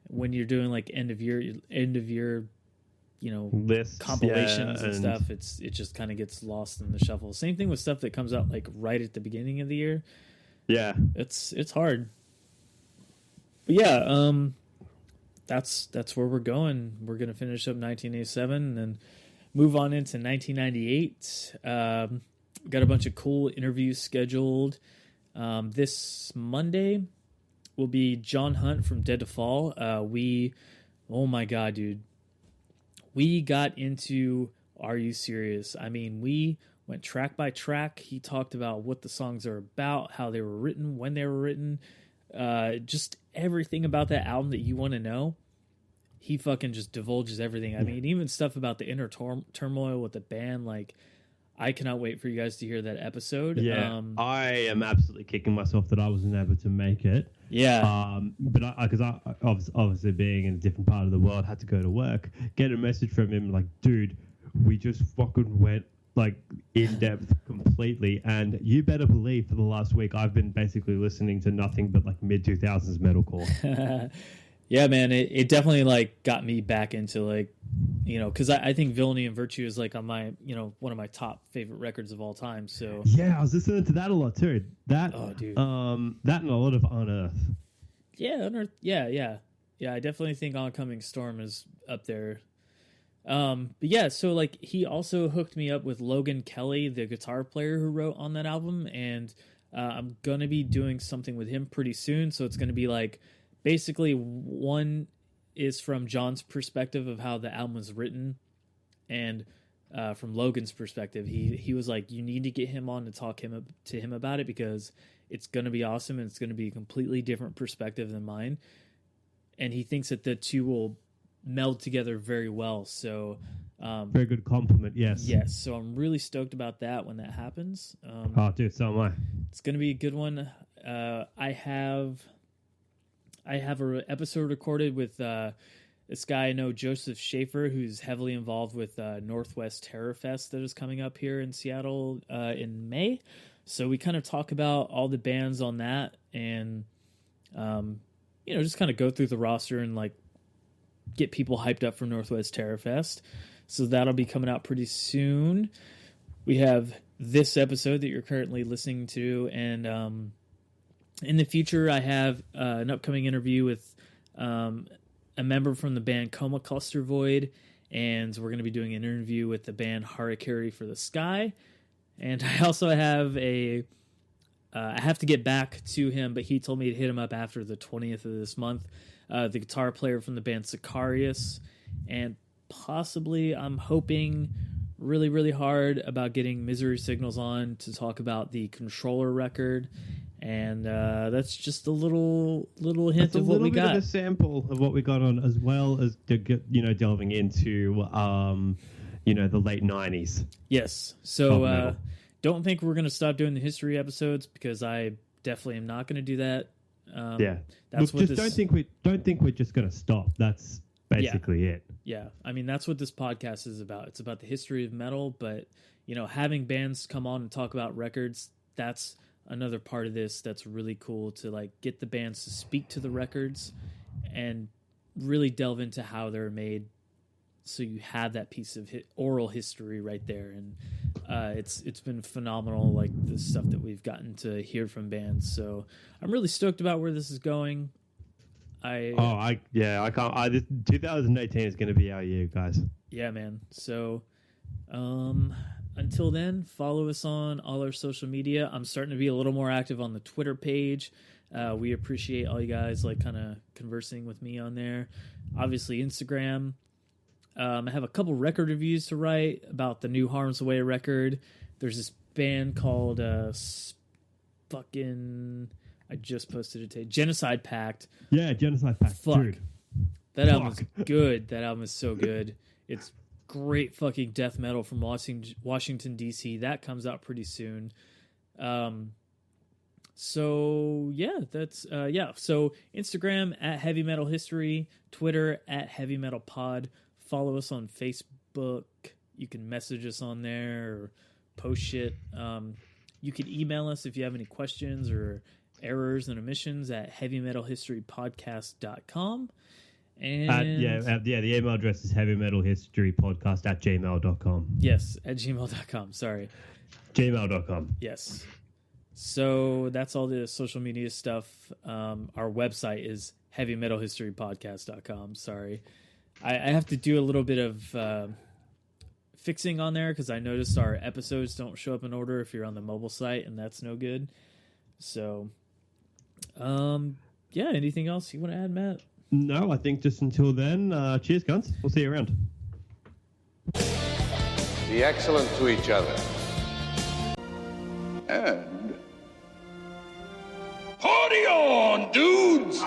when you're doing like end of year, lists, compilations and stuff, it just kind of gets lost in the shuffle. Same thing with stuff that comes out like right at the beginning of the year. Yeah, it's hard. But yeah, that's where we're going. We're gonna finish up 1987 and then move on into 1998. Got a bunch of cool interviews scheduled. This Monday will be John Hunt from Dead to Fall. Oh my god, dude. We got into Are You Serious? I mean, we went track by track. He talked about what the songs are about, how they were written, when they were written, just everything about that album that you want to know. He fucking just divulges everything. I mean, even stuff about the inner turmoil with the band. Like, I cannot wait for you guys to hear that episode. Yeah, I am absolutely kicking myself that I wasn't able to make it. Yeah. But because I obviously being in a different part of the world, had to go to work, get a message from him like, dude, we just fucking went like in depth completely. And you better believe for the last week, I've been basically listening to nothing but like mid 2000s metalcore. Yeah, man, it definitely like got me back into like, because I think Villainy and Virtue is like on my, one of my top favorite records of all time. So yeah, I was listening to that a lot too. That, oh, dude. That and a lot of Unearth. Yeah, Unearth. Yeah. I definitely think Oncoming Storm is up there. But yeah, so like he also hooked me up with Logan Kelly, the guitar player who wrote on that album, and I'm gonna be doing something with him pretty soon. So it's gonna be like. Basically, one is from John's perspective of how the album was written, and from Logan's perspective, he was like, you need to get him on to talk to him about it because it's going to be awesome and it's going to be a completely different perspective than mine. And he thinks that the two will meld together very well. So, very good compliment. Yes. Yes. So I'm really stoked about that when that happens. Dude, so am I. It's going to be a good one. I have an episode recorded with this guy I know, Joseph Schaefer, who's heavily involved with Northwest Terror Fest that is coming up here in Seattle in May. So we kind of talk about all the bands on that and, just kind of go through the roster and like get people hyped up for Northwest Terror Fest. So that'll be coming out pretty soon. We have this episode that you're currently listening to, and in the future, I have an upcoming interview with a member from the band Coma Cluster Void, and we're going to be doing an interview with the band Harakiri for the Sky. And I also have I have to get back to him, but he told me to hit him up after the 20th of this month. The guitar player from the band Sicarius, and possibly I'm hoping really, really hard about getting Misery Signals on to talk about the Controller record. And that's just a little hint of what we got. A little bit of a sample of what we got on, as well as delving into the late 90s. Yes. So don't think we're going to stop doing the history episodes because I definitely am not going to do that. That's what don't think we're just going to stop. That's basically it. Yeah. I mean, that's what this podcast is about. It's about the history of metal, but having bands come on and talk about records, that's another part of this that's really cool, to like get the bands to speak to the records and really delve into how they're made, so you have that piece of oral history right there. And it's been phenomenal, like the stuff that we've gotten to hear from bands. So I'm really stoked about where this is going. I can't. 2018 is going to be our year, guys. Yeah, man. So until then, follow us on all our social media. I'm starting to be a little more active on the Twitter page. We appreciate all you guys like kind of conversing with me on there. Obviously, Instagram. I have a couple record reviews to write about the new Harm's Way record. There's this band called I just posted it today. Genocide Pact. Yeah, Genocide Pact. Fuck. Dude. That album is good. That album is so good. It's great fucking death metal from Washington, D.C. That comes out pretty soon. So yeah, that's So Instagram at Heavy Metal History, Twitter at Heavy Metal Pod. Follow us on Facebook. You can message us on there or post shit. You can email us if you have any questions or errors and omissions at heavymetalhistorypodcast.com. And the email address is heavymetalhistorypodcast@gmail.com. Yes, at gmail.com. Sorry. Gmail.com. Yes. So that's all the social media stuff. Our website is heavymetalhistorypodcast.com. Sorry. I have to do a little bit of fixing on there because I noticed our episodes don't show up in order if you're on the mobile site, and that's no good. So, yeah, anything else you want to add, Matt? No, I think just until then, cheers, guns. We'll see you around. Be excellent to each other. And party on, dudes!